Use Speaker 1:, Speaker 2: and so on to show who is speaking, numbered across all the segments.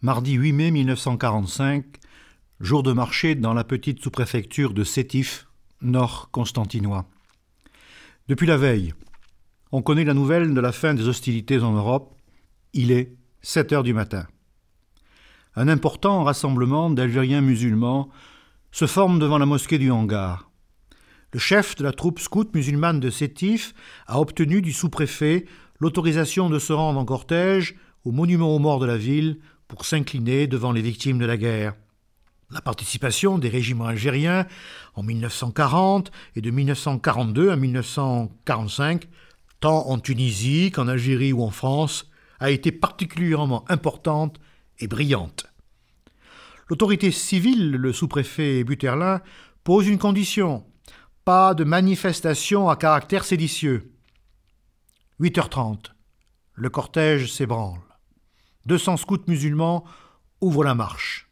Speaker 1: Mardi 8 mai 1945, jour de marché dans la petite sous-préfecture de Sétif, nord constantinois. Depuis la veille, on connaît la nouvelle de la fin des hostilités en Europe. Il est 7 heures du matin. Un important rassemblement d'Algériens musulmans se forme devant la mosquée du Hangar. Le chef de la troupe scout musulmane de Sétif a obtenu du sous-préfet l'autorisation de se rendre en cortège au monument aux morts de la ville pour s'incliner devant les victimes de la guerre. La participation des régiments algériens en 1940 et de 1942 à 1945, tant en Tunisie qu'en Algérie ou en France, a été particulièrement importante et brillante. L'autorité civile, le sous-préfet Buterlin, pose une condition: pas de manifestation à caractère séditieux. 8h30, le cortège s'ébranle. 200 scouts musulmans ouvrent la marche.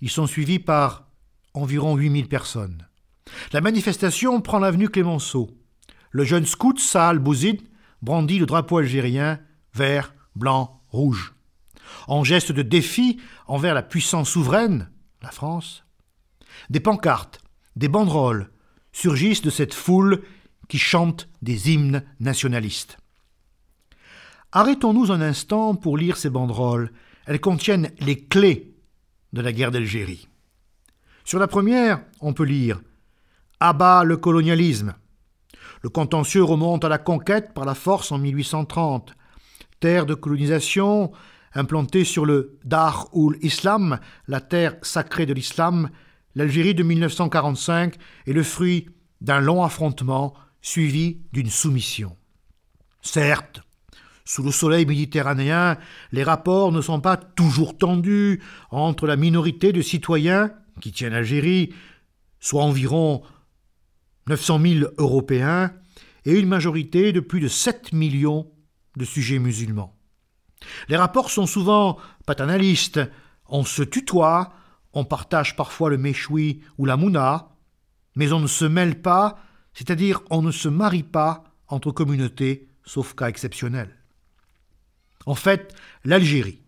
Speaker 1: Ils sont suivis par environ 8000 personnes. La manifestation prend l'avenue Clémenceau. Le jeune scout Saal Bouzid brandit le drapeau algérien, vert, blanc, rouge. En geste de défi envers la puissance souveraine, la France, des pancartes, des banderoles surgissent de cette foule qui chante des hymnes nationalistes. Arrêtons-nous un instant pour lire ces banderoles. Elles contiennent les clés de la guerre d'Algérie. Sur la première, on peut lire « À bas le colonialisme ». Le contentieux remonte à la conquête par la force en 1830. Terre de colonisation implantée sur le Dar ul Islam, la terre sacrée de l'islam, l'Algérie de 1945 est le fruit d'un long affrontement suivi d'une soumission. Certes, sous le soleil méditerranéen, les rapports ne sont pas toujours tendus entre la minorité de citoyens qui tient l'Algérie, soit environ 900 000 Européens, et une majorité de plus de 7 millions de sujets musulmans. Les rapports sont souvent paternalistes. On se tutoie, on partage parfois le méchoui ou la mouna, mais on ne se mêle pas, c'est-à-dire on ne se marie pas entre communautés, sauf cas exceptionnels. En fait, l'Algérie,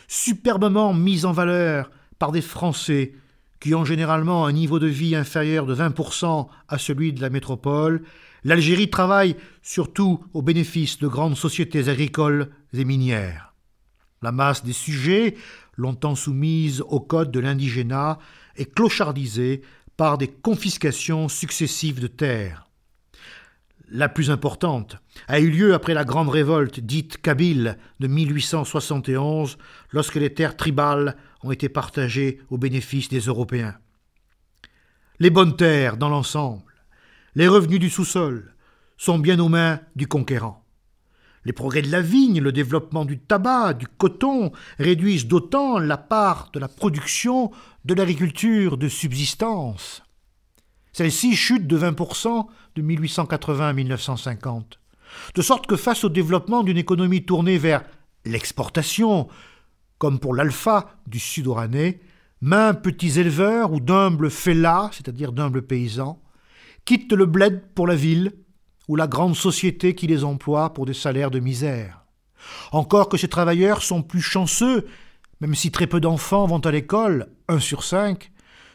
Speaker 1: superbement mise en valeur par des Français qui ont généralement un niveau de vie inférieur de 20% à celui de la métropole, l'Algérie travaille surtout au bénéfice de grandes sociétés agricoles et minières. La masse des sujets, longtemps soumise au code de l'indigénat, est clochardisée par des confiscations successives de terres. La plus importante a eu lieu après la grande révolte dite kabyle de 1871, lorsque les terres tribales ont été partagées au bénéfice des Européens. Les bonnes terres dans l'ensemble, les revenus du sous-sol sont bien aux mains du conquérant. Les progrès de la vigne, le développement du tabac, du coton réduisent d'autant la part de la production de l'agriculture de subsistance. Celle-ci chute de 20% de 1880 à 1950, de sorte que face au développement d'une économie tournée vers l'exportation, comme pour l'alpha du sud-oranais, maints petits éleveurs ou d'humbles fellahs, c'est-à-dire d'humbles paysans, quittent le bled pour la ville ou la grande société qui les emploie pour des salaires de misère. Encore que ces travailleurs sont plus chanceux, même si très peu d'enfants vont à l'école, 1 sur 5,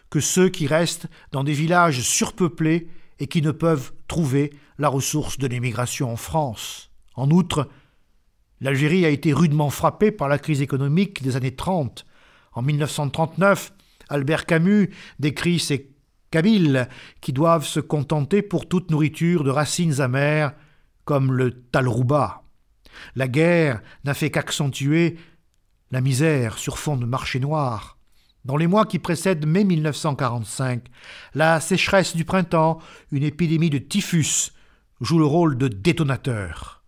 Speaker 1: que ceux qui restent dans des villages surpeuplés et qui ne peuvent trouver la ressource de l'émigration en France. En outre, l'Algérie a été rudement frappée par la crise économique des années 30. En 1939, Albert Camus décrit ces Kabyles qui doivent se contenter pour toute nourriture de racines amères comme le talrouba. La guerre n'a fait qu'accentuer la misère sur fond de marché noir. Dans les mois qui précèdent mai 1945, la sécheresse du printemps, une épidémie de typhus, joue le rôle de détonateur.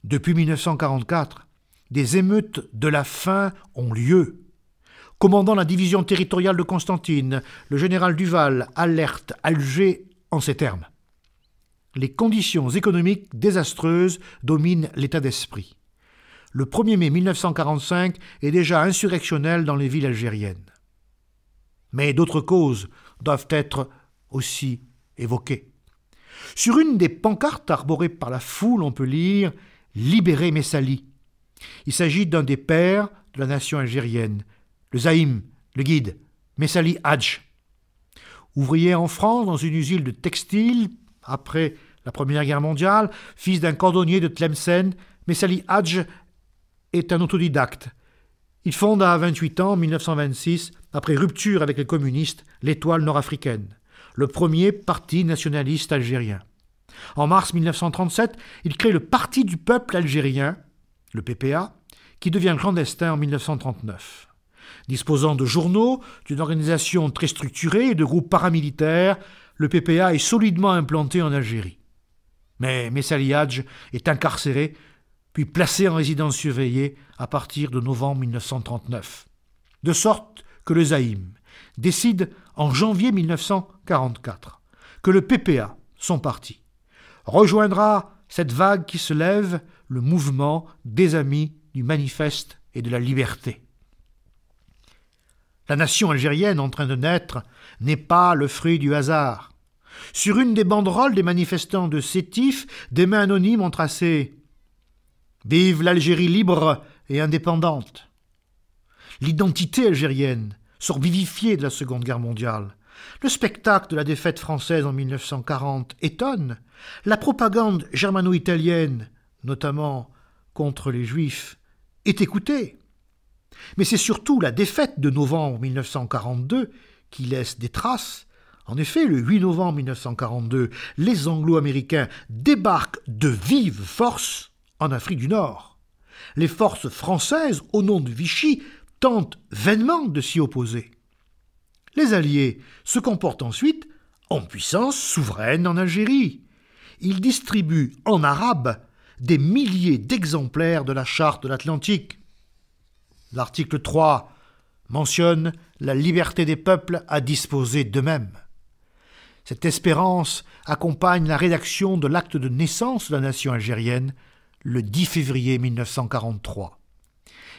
Speaker 1: Depuis 1944, des émeutes de la faim ont lieu. Commandant la division territoriale de Constantine, le général Duval alerte Alger en ces termes. Les conditions économiques désastreuses dominent l'état d'esprit. Le 1er mai 1945 est déjà insurrectionnel dans les villes algériennes. Mais d'autres causes doivent être aussi évoquées. Sur une des pancartes arborées par la foule, on peut lire « Libérez Messali ». Il s'agit d'un des pères de la nation algérienne, le Zaïm, le guide, Messali Hadj. Ouvrier en France dans une usine de textile après la Première Guerre mondiale, fils d'un cordonnier de Tlemcen, Messali Hadj est un autodidacte. Il fonde à 28 ans, en 1926, après rupture avec les communistes, l'Étoile nord-africaine, le premier parti nationaliste algérien. En mars 1937, il crée le Parti du peuple algérien, le PPA, qui devient clandestin en 1939. Disposant de journaux, d'une organisation très structurée et de groupes paramilitaires, le PPA est solidement implanté en Algérie. Mais Messali Hadj est incarcéré, puis placé en résidence surveillée à partir de novembre 1939. De sorte que le Zaïm décide en janvier 1944 que le PPA, son parti, rejoindra cette vague qui se lève, le mouvement des Amis du Manifeste et de la Liberté. La nation algérienne en train de naître n'est pas le fruit du hasard. Sur une des banderoles des manifestants de Sétif, des mains anonymes ont tracé « Vive l'Algérie libre et indépendante ». L'identité algérienne sort vivifiée de la Seconde Guerre mondiale. Le spectacle de la défaite française en 1940 étonne. La propagande germano-italienne, notamment contre les Juifs, est écoutée. Mais c'est surtout la défaite de novembre 1942 qui laisse des traces. En effet, le 8 novembre 1942, les Anglo-Américains débarquent de vive force en Afrique du Nord. Les forces françaises, au nom de Vichy, tentent vainement de s'y opposer. Les Alliés se comportent ensuite en puissance souveraine en Algérie. Ils distribuent en arabe des milliers d'exemplaires de la Charte de l'Atlantique. L'article 3 mentionne la liberté des peuples à disposer d'eux-mêmes. Cette espérance accompagne la rédaction de l'acte de naissance de la nation algérienne le 10 février 1943.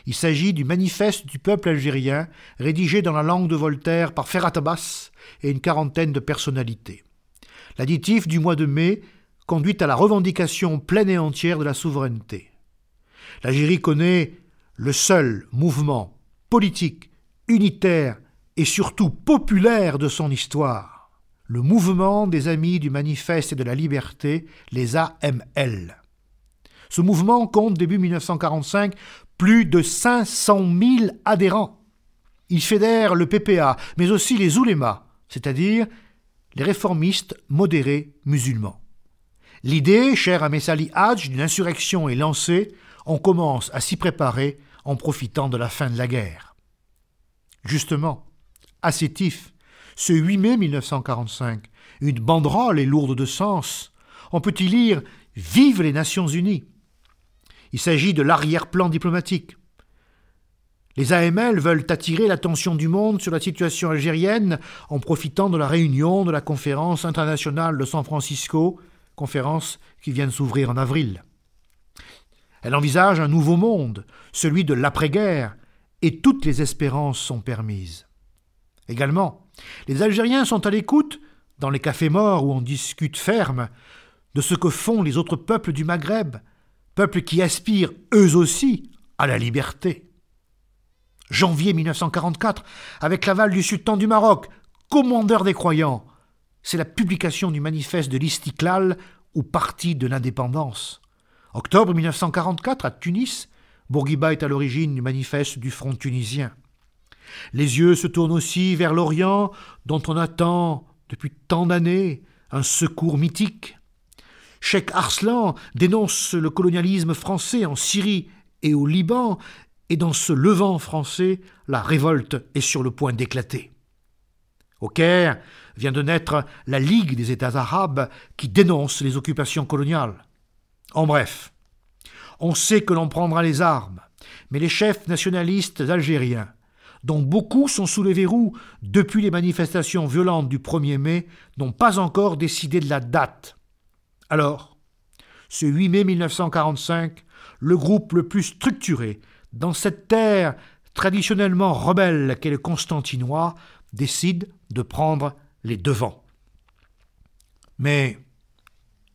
Speaker 1: Il s'agit du manifeste du peuple algérien rédigé dans la langue de Voltaire par Ferhat Abbas et une quarantaine de personnalités. L'additif du mois de mai conduit à la revendication pleine et entière de la souveraineté. L'Algérie connaît le seul mouvement politique, unitaire et surtout populaire de son histoire, le mouvement des Amis du Manifeste et de la Liberté, les AML. Ce mouvement compte, début 1945, plus de 500 000 adhérents. Il fédère le PPA, mais aussi les oulémas, c'est-à-dire les réformistes modérés musulmans. L'idée, chère à Messali Hadj, d'une insurrection est lancée. On commence à s'y préparer en profitant de la fin de la guerre. Justement, à Sétif, ce 8 mai 1945, une banderole est lourde de sens. On peut y lire « Vive les Nations Unies ». Il s'agit de l'arrière-plan diplomatique. Les AML veulent attirer l'attention du monde sur la situation algérienne en profitant de la réunion de la conférence internationale de San Francisco, conférence qui vient de s'ouvrir en avril. Elle envisage un nouveau monde, celui de l'après-guerre, et toutes les espérances sont permises. Également, les Algériens sont à l'écoute, dans les cafés morts où on discute ferme, de ce que font les autres peuples du Maghreb, peuples qui aspirent eux aussi à la liberté. Janvier 1944, avec l'aval du sultan du Maroc, commandeur des croyants, c'est la publication du manifeste de l'Istiklal ou parti de l'indépendance. Octobre 1944, à Tunis, Bourguiba est à l'origine du manifeste du Front tunisien. Les yeux se tournent aussi vers l'Orient, dont on attend, depuis tant d'années, un secours mythique. Cheikh Arslan dénonce le colonialisme français en Syrie et au Liban, et dans ce Levant français, la révolte est sur le point d'éclater. Au Caire vient de naître la Ligue des États arabes qui dénonce les occupations coloniales. En bref, on sait que l'on prendra les armes, mais les chefs nationalistes algériens, dont beaucoup sont sous les verrous depuis les manifestations violentes du 1er mai, n'ont pas encore décidé de la date. Alors, ce 8 mai 1945, le groupe le plus structuré dans cette terre traditionnellement rebelle qu'est le Constantinois décide de prendre les devants. Mais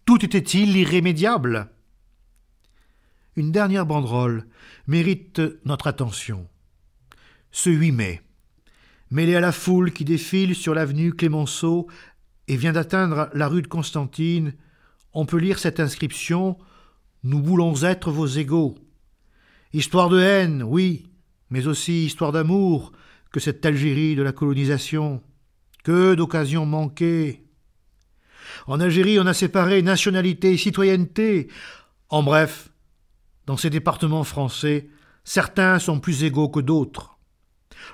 Speaker 1: tout était-il irrémédiable ? Une dernière banderole mérite notre attention. ce 8 mai. Mêlé à la foule qui défile sur l'avenue Clémenceau et vient d'atteindre la rue de Constantine, on peut lire cette inscription « Nous voulons être vos égaux ». Histoire de haine, oui, mais aussi histoire d'amour que cette Algérie de la colonisation. Que d'occasions manquées. En Algérie, on a séparé nationalité et citoyenneté. En bref, dans ces départements français, certains sont plus égaux que d'autres.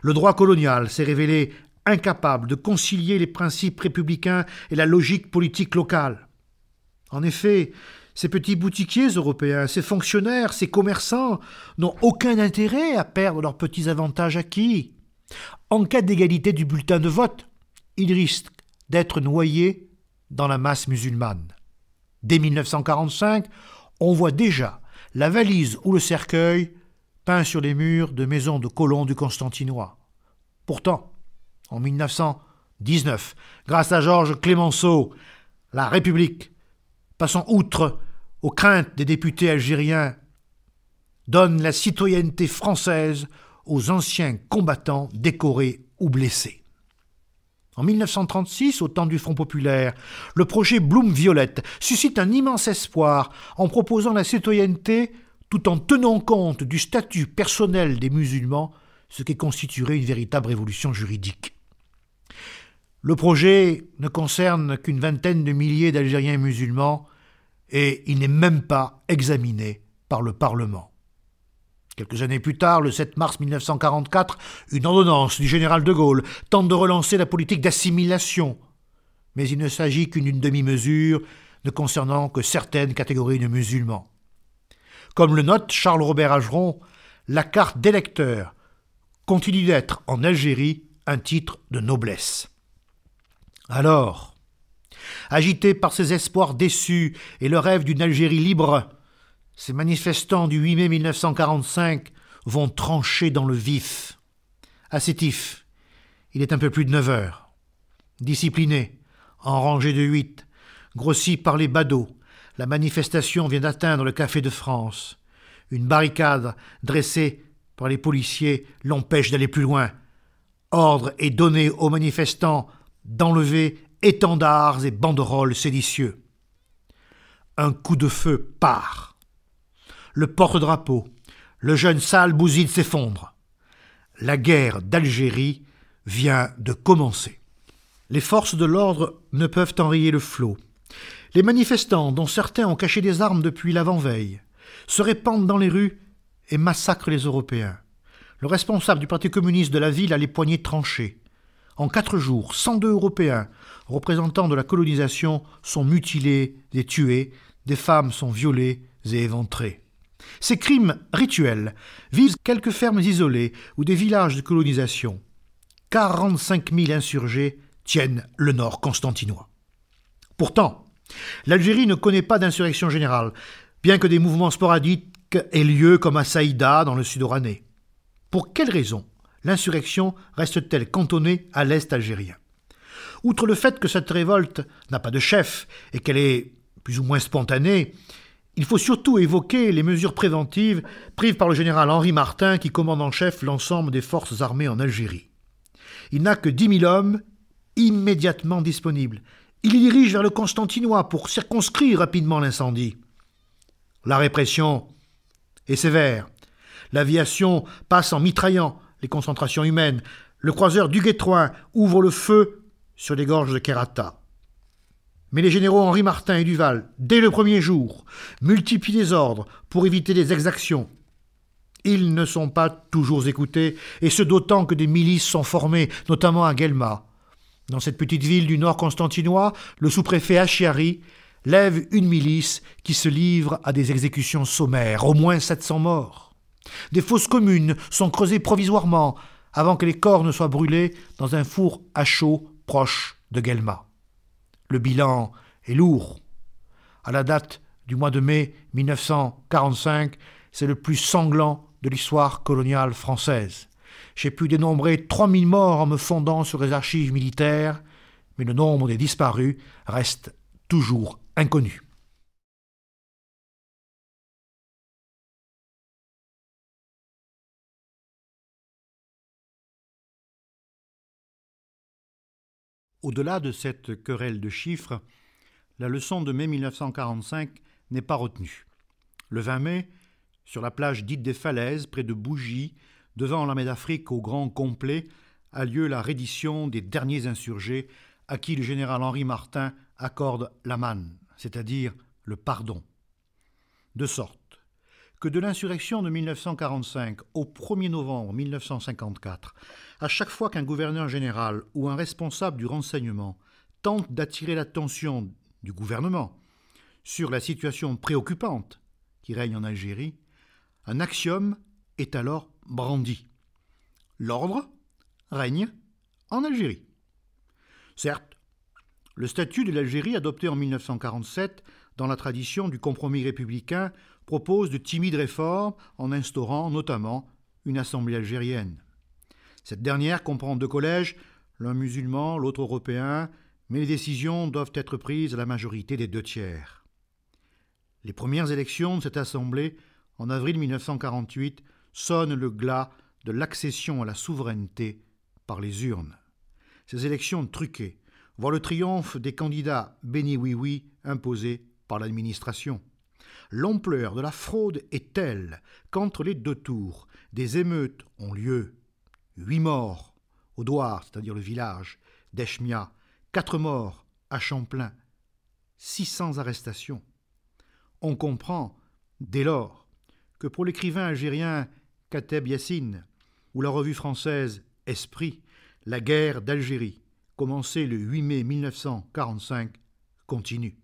Speaker 1: Le droit colonial s'est révélé incapable de concilier les principes républicains et la logique politique locale. En effet, ces petits boutiquiers européens, ces fonctionnaires, ces commerçants n'ont aucun intérêt à perdre leurs petits avantages acquis. En cas d'égalité du bulletin de vote, ils risquent d'être noyés dans la masse musulmane. Dès 1945, on voit déjà la valise ou le cercueil peints sur les murs de maisons de colons du Constantinois. Pourtant, en 1919, grâce à Georges Clémenceau, la République, passant outre aux craintes des députés algériens, donne la citoyenneté française aux anciens combattants décorés ou blessés. En 1936, au temps du Front populaire, le projet Blum-Violette suscite un immense espoir en proposant la citoyenneté tout en tenant compte du statut personnel des musulmans, ce qui constituerait une véritable révolution juridique. Le projet ne concerne qu'une vingtaine de milliers d'Algériens musulmans et il n'est même pas examiné par le Parlement. Quelques années plus tard, le 7 mars 1944, une ordonnance du général de Gaulle tente de relancer la politique d'assimilation. Mais il ne s'agit qu'une demi-mesure ne concernant que certaines catégories de musulmans. Comme le note Charles-Robert Ageron, la carte d'électeur continue d'être en Algérie un titre de noblesse. Alors, agités par ces espoirs déçus et le rêve d'une Algérie libre, ces manifestants du 8 mai 1945 vont trancher dans le vif. À Sétif, il est un peu plus de 9 heures. Disciplinés, en rangée de 8, grossis par les badauds, la manifestation vient d'atteindre le Café de France. Une barricade dressée par les policiers l'empêche d'aller plus loin. Ordre est donné aux manifestants d'enlever étendards et banderoles séditieux. Un coup de feu part. Le porte-drapeau, le jeune Sahl Bouzid s'effondre. La guerre d'Algérie vient de commencer. Les forces de l'ordre ne peuvent enrayer le flot. Les manifestants, dont certains ont caché des armes depuis l'avant-veille, se répandent dans les rues et massacrent les Européens. Le responsable du Parti communiste de la ville a les poignets tranchés. En 4 jours, 102 Européens, représentants de la colonisation, sont mutilés et tués, des femmes sont violées et éventrées. Ces crimes rituels visent quelques fermes isolées ou des villages de colonisation. 45 000 insurgés tiennent le nord constantinois. Pourtant, l'Algérie ne connaît pas d'insurrection générale, bien que des mouvements sporadiques aient lieu comme à Saïda dans le sud oranais. Pour quelle raison l'insurrection reste-t-elle cantonnée à l'est algérien? Outre le fait que cette révolte n'a pas de chef et qu'elle est plus ou moins spontanée, il faut surtout évoquer les mesures préventives prises par le général Henri Martin qui commande en chef l'ensemble des forces armées en Algérie. Il n'a que 10 000 hommes immédiatement disponibles. Il les dirige vers le Constantinois pour circonscrire rapidement l'incendie. La répression est sévère. L'aviation passe en mitraillant les concentrations humaines. Le croiseur Duguay-Trouin ouvre le feu sur les gorges de Kherrata. Mais les généraux Henri Martin et Duval, dès le premier jour, multiplient les ordres pour éviter les exactions. Ils ne sont pas toujours écoutés, et ce d'autant que des milices sont formées, notamment à Guelma. Dans cette petite ville du nord constantinois, le sous-préfet Achiari lève une milice qui se livre à des exécutions sommaires, au moins 700 morts. Des fosses communes sont creusées provisoirement avant que les corps ne soient brûlés dans un four à chaud proche de Guelma. Le bilan est lourd. À la date du mois de mai 1945, c'est le plus sanglant de l'histoire coloniale française. J'ai pu dénombrer 3000 morts en me fondant sur les archives militaires, mais le nombre des disparus reste toujours inconnu. Au-delà de cette querelle de chiffres, la leçon de mai 1945 n'est pas retenue. Le 20 mai, sur la plage dite des Falaises, près de Bougie, devant l'armée d'Afrique au grand complet, a lieu la reddition des derniers insurgés à qui le général Henri Martin accorde la manne, c'est-à-dire le pardon. De sorte que de l'insurrection de 1945 au 1er novembre 1954, à chaque fois qu'un gouverneur général ou un responsable du renseignement tente d'attirer l'attention du gouvernement sur la situation préoccupante qui règne en Algérie, un axiome est alors brandi. L'ordre règne en Algérie. Certes, le statut de l'Algérie adopté en 1947 dans la tradition du compromis républicain propose de timides réformes en instaurant notamment une assemblée algérienne. Cette dernière comprend 2 collèges, l'un musulman, l'autre européen, mais les décisions doivent être prises à la majorité des 2/3. Les premières élections de cette assemblée, en avril 1948, sonnent le glas de l'accession à la souveraineté par les urnes. Ces élections truquées voient le triomphe des candidats béni oui-oui imposés par l'administration. L'ampleur de la fraude est telle qu'entre les 2 tours, des émeutes ont lieu. 8 morts au Douar, c'est-à-dire le village d'Echmia, 4 morts à Champlain, 600 arrestations. On comprend, dès lors, que pour l'écrivain algérien Kateb Yassine ou la revue française Esprit, la guerre d'Algérie, commencée le 8 mai 1945, continue.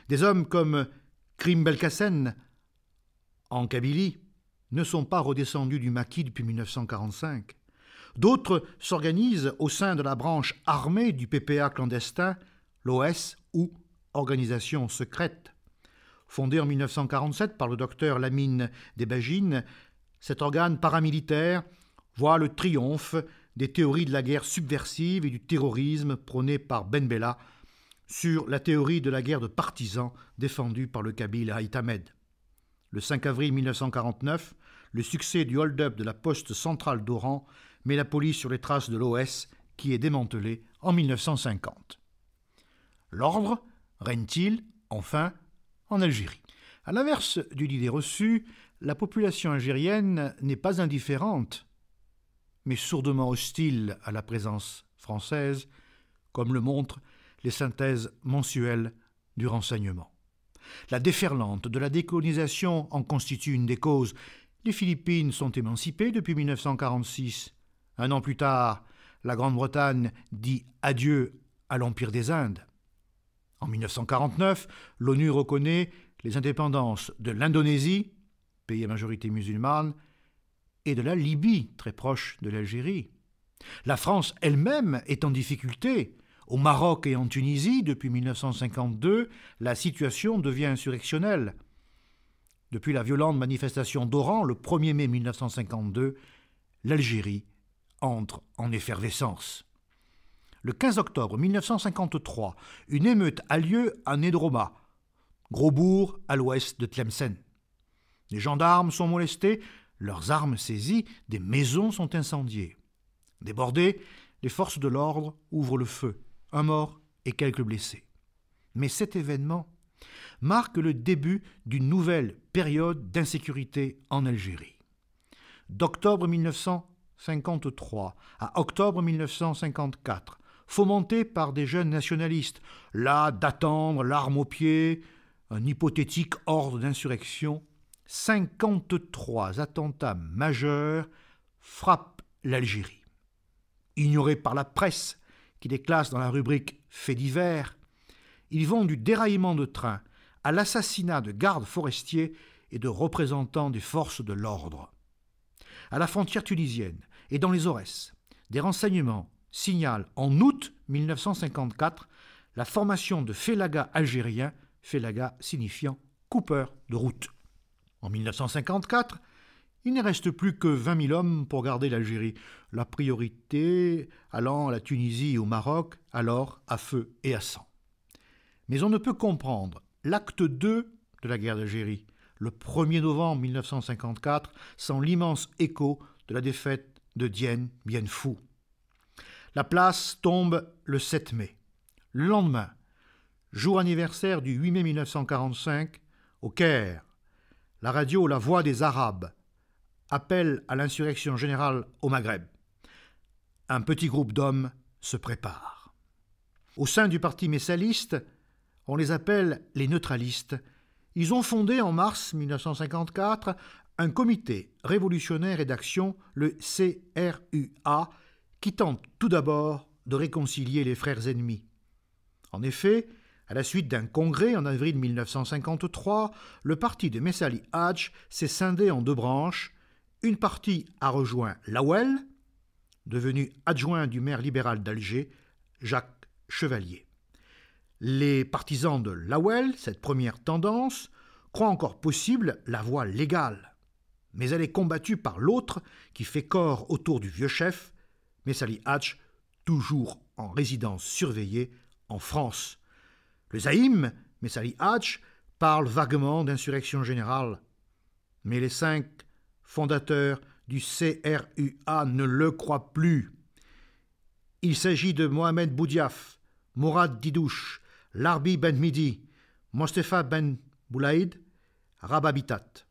Speaker 1: Des hommes comme Krim Belkacem, en Kabylie, ne sont pas redescendus du maquis depuis 1945. D'autres s'organisent au sein de la branche armée du PPA clandestin, l'OS ou Organisation secrète. Fondé en 1947 par le docteur Lamine Debagine, cet organe paramilitaire voit le triomphe des théories de la guerre subversive et du terrorisme prônées par Ben Bella sur la théorie de la guerre de partisans défendue par le Kabyle Haït Ahmed. Le 5 avril 1949, le succès du hold-up de la poste centrale d'Oran met la police sur les traces de l'OS qui est démantelée en 1950. L'ordre règne-t-il, enfin, en Algérie? À l'inverse d'une idée reçue, la population algérienne n'est pas indifférente, mais sourdement hostile à la présence française, comme le montrent les synthèses mensuelles du renseignement. La déferlante de la décolonisation en constitue une des causes. Les Philippines sont émancipées depuis 1946. 1 an plus tard, la Grande-Bretagne dit adieu à l'Empire des Indes. En 1949, l'ONU reconnaît les indépendances de l'Indonésie, pays à majorité musulmane, et de la Libye, très proche de l'Algérie. La France elle-même est en difficulté. Au Maroc et en Tunisie, depuis 1952, la situation devient insurrectionnelle. Depuis la violente manifestation d'Oran, le 1er mai 1952, l'Algérie entre en effervescence. Le 15 octobre 1953, une émeute a lieu à Nedroma, gros bourg à l'ouest de Tlemcen. Les gendarmes sont molestés, leurs armes saisies, des maisons sont incendiées. Débordées, les forces de l'ordre ouvrent le feu. 1 mort et quelques blessés. Mais cet événement marque le début d'une nouvelle période d'insécurité en Algérie. D'octobre 1953 à octobre 1954, fomenté par des jeunes nationalistes, là d'attendre l'arme au pied, un hypothétique ordre d'insurrection, 53 attentats majeurs frappent l'Algérie. Ignorés par la presse, qui les classe dans la rubrique « Faits divers », ils vont du déraillement de train à l'assassinat de gardes forestiers et de représentants des forces de l'ordre. À la frontière tunisienne et dans les Aurès, des renseignements signalent en août 1954 la formation de félagas algériens, félagas signifiant coupeur de route. En 1954, il ne reste plus que 20 000 hommes pour garder l'Algérie, la priorité allant à la Tunisie et au Maroc, alors à feu et à sang. Mais on ne peut comprendre l'acte 2 de la guerre d'Algérie, le 1er novembre 1954, sans l'immense écho de la défaite de Dien Bien Phu. La place tombe le 7 mai. Le lendemain, jour anniversaire du 8 mai 1945, au Caire, la radio La Voix des Arabes appelle à l'insurrection générale au Maghreb. Un petit groupe d'hommes se prépare. Au sein du parti messaliste, on les appelle les neutralistes. Ils ont fondé en mars 1954 un comité révolutionnaire et d'action, le CRUA, qui tente tout d'abord de réconcilier les frères ennemis. En effet, à la suite d'un congrès en avril 1953, le parti de Messali Hadj s'est scindé en deux branches. Une partie a rejoint Lawel, devenu adjoint du maire libéral d'Alger, Jacques Chevalier. Les partisans de Lawel, cette première tendance, croient encore possible la voie légale. Mais elle est combattue par l'autre qui fait corps autour du vieux chef, Messali Hadj, toujours en résidence surveillée en France. Le zaïm, Messali Hadj, parle vaguement d'insurrection générale. Mais les 5 fondateurs du CRUA ne le croient plus. Il s'agit de Mohamed Boudiaf, Mourad Didouche, Larbi Ben Midi, Mostefa Ben Boulaïd, Rababitat.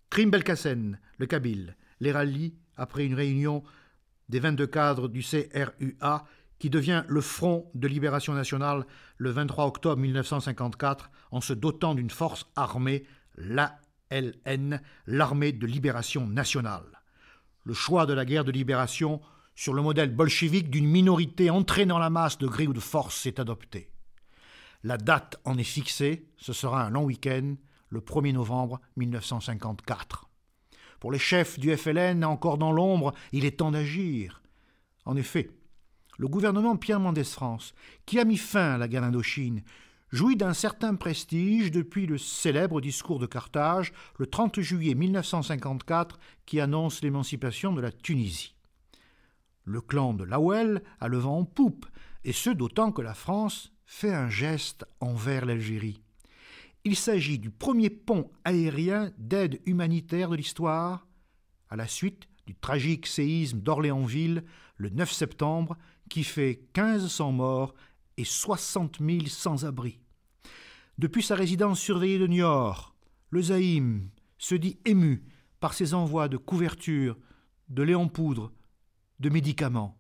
Speaker 1: Krim Belkacem, le Kabyle, les rallie après une réunion des 22 cadres du CRUA qui devient le Front de Libération Nationale le 23 octobre 1954 en se dotant d'une force armée, l'ALN, l'Armée de Libération Nationale. Le choix de la guerre de libération sur le modèle bolchevique d'une minorité entraînant la masse de gré ou de force est adopté. La date en est fixée, ce sera un long week-end, le 1er novembre 1954. Pour les chefs du FLN, encore dans l'ombre, il est temps d'agir. En effet, le gouvernement Pierre Mendès France, qui a mis fin à la guerre d'Indochine, jouit d'un certain prestige depuis le célèbre discours de Carthage, le 30 juillet 1954, qui annonce l'émancipation de la Tunisie. Le clan de Lawel a le vent en poupe, et ce d'autant que la France fait un geste envers l'Algérie. Il s'agit du premier pont aérien d'aide humanitaire de l'histoire, à la suite du tragique séisme d'Orléansville le 9 septembre, qui fait 1500 morts et 60 000 sans-abri. Depuis sa résidence surveillée de Niort, le zaïm se dit ému par ses envois de couvertures, de lait en poudre, de médicaments.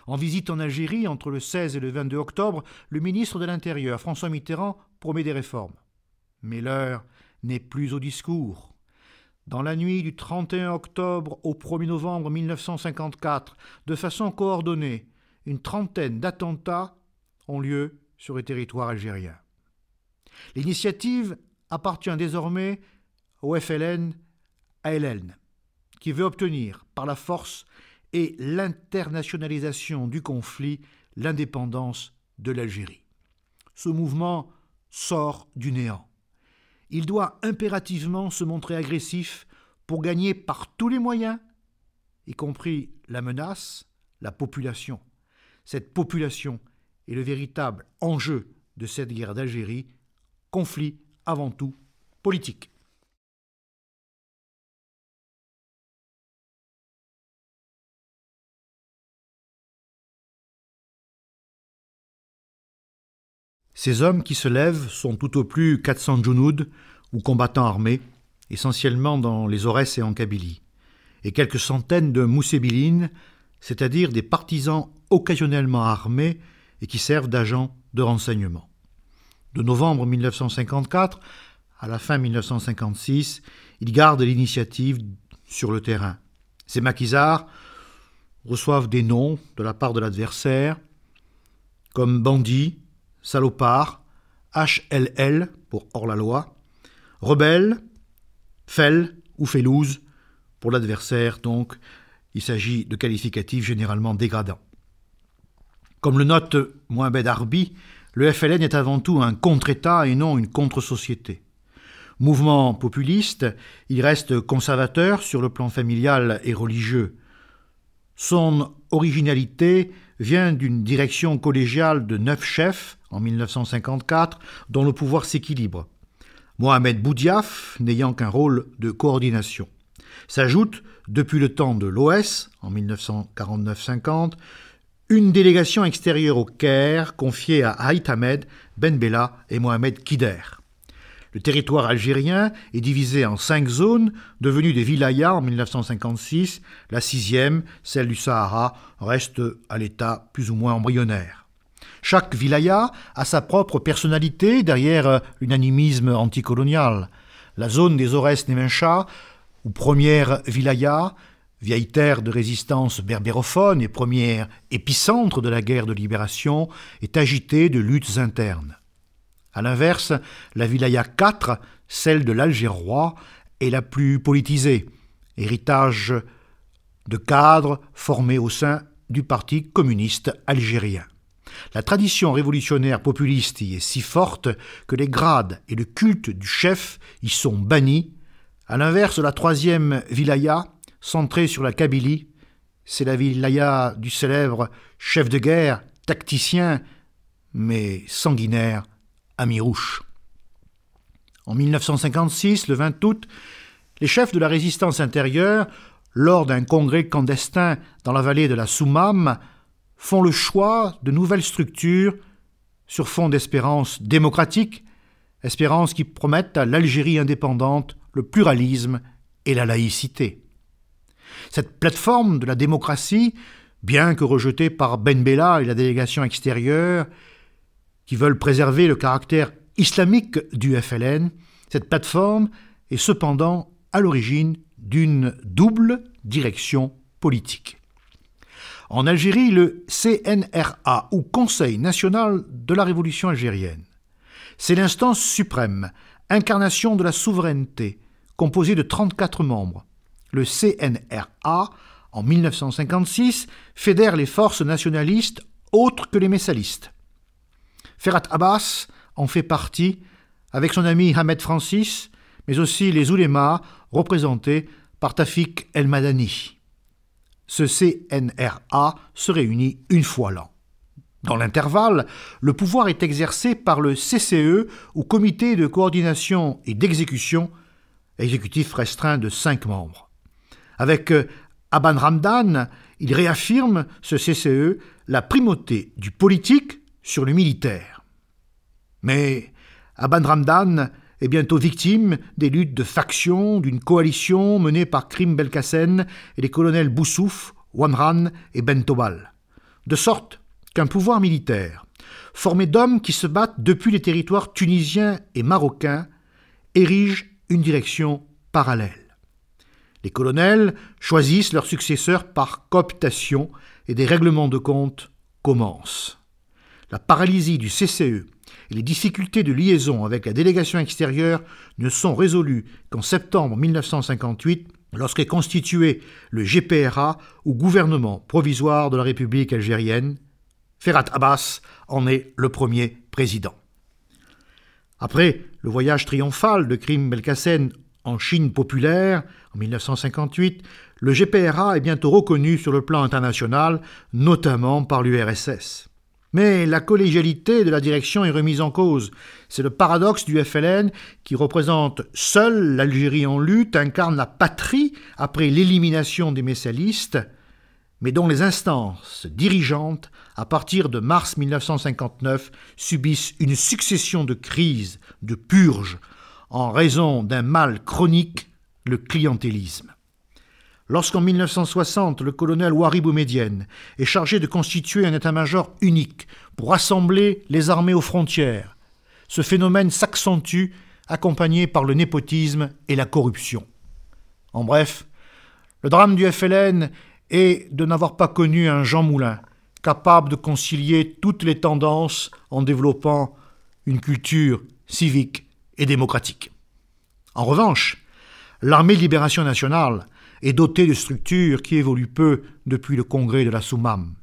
Speaker 1: En visite en Algérie entre le 16 et le 22 octobre, le ministre de l'Intérieur, François Mitterrand, promet des réformes. Mais l'heure n'est plus au discours. Dans la nuit du 31 octobre au 1er novembre 1954, de façon coordonnée, une trentaine d'attentats ont lieu sur le territoire algérien. L'initiative appartient désormais au FLN-ALN, qui veut obtenir par la force et l'internationalisation du conflit l'indépendance de l'Algérie. Ce mouvement sort du néant. Il doit impérativement se montrer agressif pour gagner par tous les moyens, y compris la menace, la population. Cette population est le véritable enjeu de cette guerre d'Algérie, conflit avant tout politique. Ces hommes qui se lèvent sont tout au plus 400 djounoud ou combattants armés, essentiellement dans les Aurès et en Kabylie, et quelques centaines de moussébilines, c'est-à-dire des partisans occasionnellement armés et qui servent d'agents de renseignement. De novembre 1954 à la fin 1956, ils gardent l'initiative sur le terrain. Ces maquisards reçoivent des noms de la part de l'adversaire, comme bandits, salopards, HLL pour hors-la-loi, rebelles, fel ou felouz pour l'adversaire, donc il s'agit de qualificatifs généralement dégradants. Comme le note Mohamed Arbi, le FLN est avant tout un contre-État et non une contre-société. Mouvement populiste, il reste conservateur sur le plan familial et religieux. Son originalité vient d'une direction collégiale de 9 chefs en 1954 dont le pouvoir s'équilibre. Mohamed Boudiaf n'ayant qu'un rôle de coordination. S'ajoute, depuis le temps de l'OS, en 1949-50, une délégation extérieure au Caire confiée à Aït Ahmed, Ben Bella et Mohamed Kider. Le territoire algérien est divisé en 5 zones, devenues des wilayas en 1956. La 6e, celle du Sahara, reste à l'état plus ou moins embryonnaire. Chaque wilaya a sa propre personnalité derrière l'unanimisme anticolonial. La zone des Aurès Nemencha, ou première wilaya, vieille terre de résistance berbérophone et première épicentre de la guerre de libération, est agitée de luttes internes. A l'inverse, la wilaya 4, celle de l'Algérois, est la plus politisée, héritage de cadres formés au sein du Parti communiste algérien. La tradition révolutionnaire populiste y est si forte que les grades et le culte du chef y sont bannis. À l'inverse, la 3e wilaya, centrée sur la Kabylie, c'est la wilaya du célèbre chef de guerre, tacticien, mais sanguinaire, Amirouche. En 1956, le 20 août, les chefs de la résistance intérieure, lors d'un congrès clandestin dans la vallée de la Soumam, font le choix de nouvelles structures sur fond d'espérances démocratiques, espérances qui promettent à l'Algérie indépendante le pluralisme et la laïcité. Cette plateforme de la démocratie, bien que rejetée par Ben Bella et la délégation extérieure, qui veulent préserver le caractère islamique du FLN, cette plateforme est cependant à l'origine d'une double direction politique. En Algérie, le CNRA, ou Conseil national de la Révolution algérienne, c'est l'instance suprême, incarnation de la souveraineté, composée de 34 membres. Le CNRA, en 1956, fédère les forces nationalistes autres que les messalistes. Ferhat Abbas en fait partie, avec son ami Ahmed Francis, mais aussi les oulémas représentés par Tafik El Madani. Ce CNRA se réunit une fois l'an. Dans l'intervalle, le pouvoir est exercé par le CCE, ou Comité de coordination et d'exécution, exécutif restreint de 5 membres. Avec Aban Ramdan, il réaffirme, ce CCE, la primauté du politique sur le militaire. Mais Aban Ramdan est bientôt victime des luttes de factions d'une coalition menée par Krim Belkacem et les colonels Boussouf, Ouamran et Ben Tobal. De sorte qu'un pouvoir militaire, formé d'hommes qui se battent depuis les territoires tunisiens et marocains, érige une direction parallèle. Les colonels choisissent leurs successeurs par cooptation et des règlements de compte commencent. La paralysie du CCE et les difficultés de liaison avec la délégation extérieure ne sont résolues qu'en septembre 1958, lorsqu'est constitué le GPRA, ou gouvernement provisoire de la République algérienne. Ferhat Abbas en est le premier président. Après le voyage triomphal de Krim Belkacem en Chine populaire, en 1958, le GPRA est bientôt reconnu sur le plan international, notamment par l'URSS. Mais la collégialité de la direction est remise en cause. C'est le paradoxe du FLN qui représente seul l'Algérie en lutte, incarne la patrie après l'élimination des messalistes, mais dont les instances dirigeantes, à partir de mars 1959, subissent une succession de crises, de purges, en raison d'un mal chronique, le clientélisme. Lorsqu'en 1960, le colonel Ouari Boumedienne est chargé de constituer un état-major unique pour rassembler les armées aux frontières, ce phénomène s'accentue, accompagné par le népotisme et la corruption. En bref, le drame du FLN est de n'avoir pas connu un Jean Moulin, capable de concilier toutes les tendances en développant une culture civique et démocratique. En revanche, l'armée de libération nationale est dotée de structures qui évoluent peu depuis le congrès de la Soumam.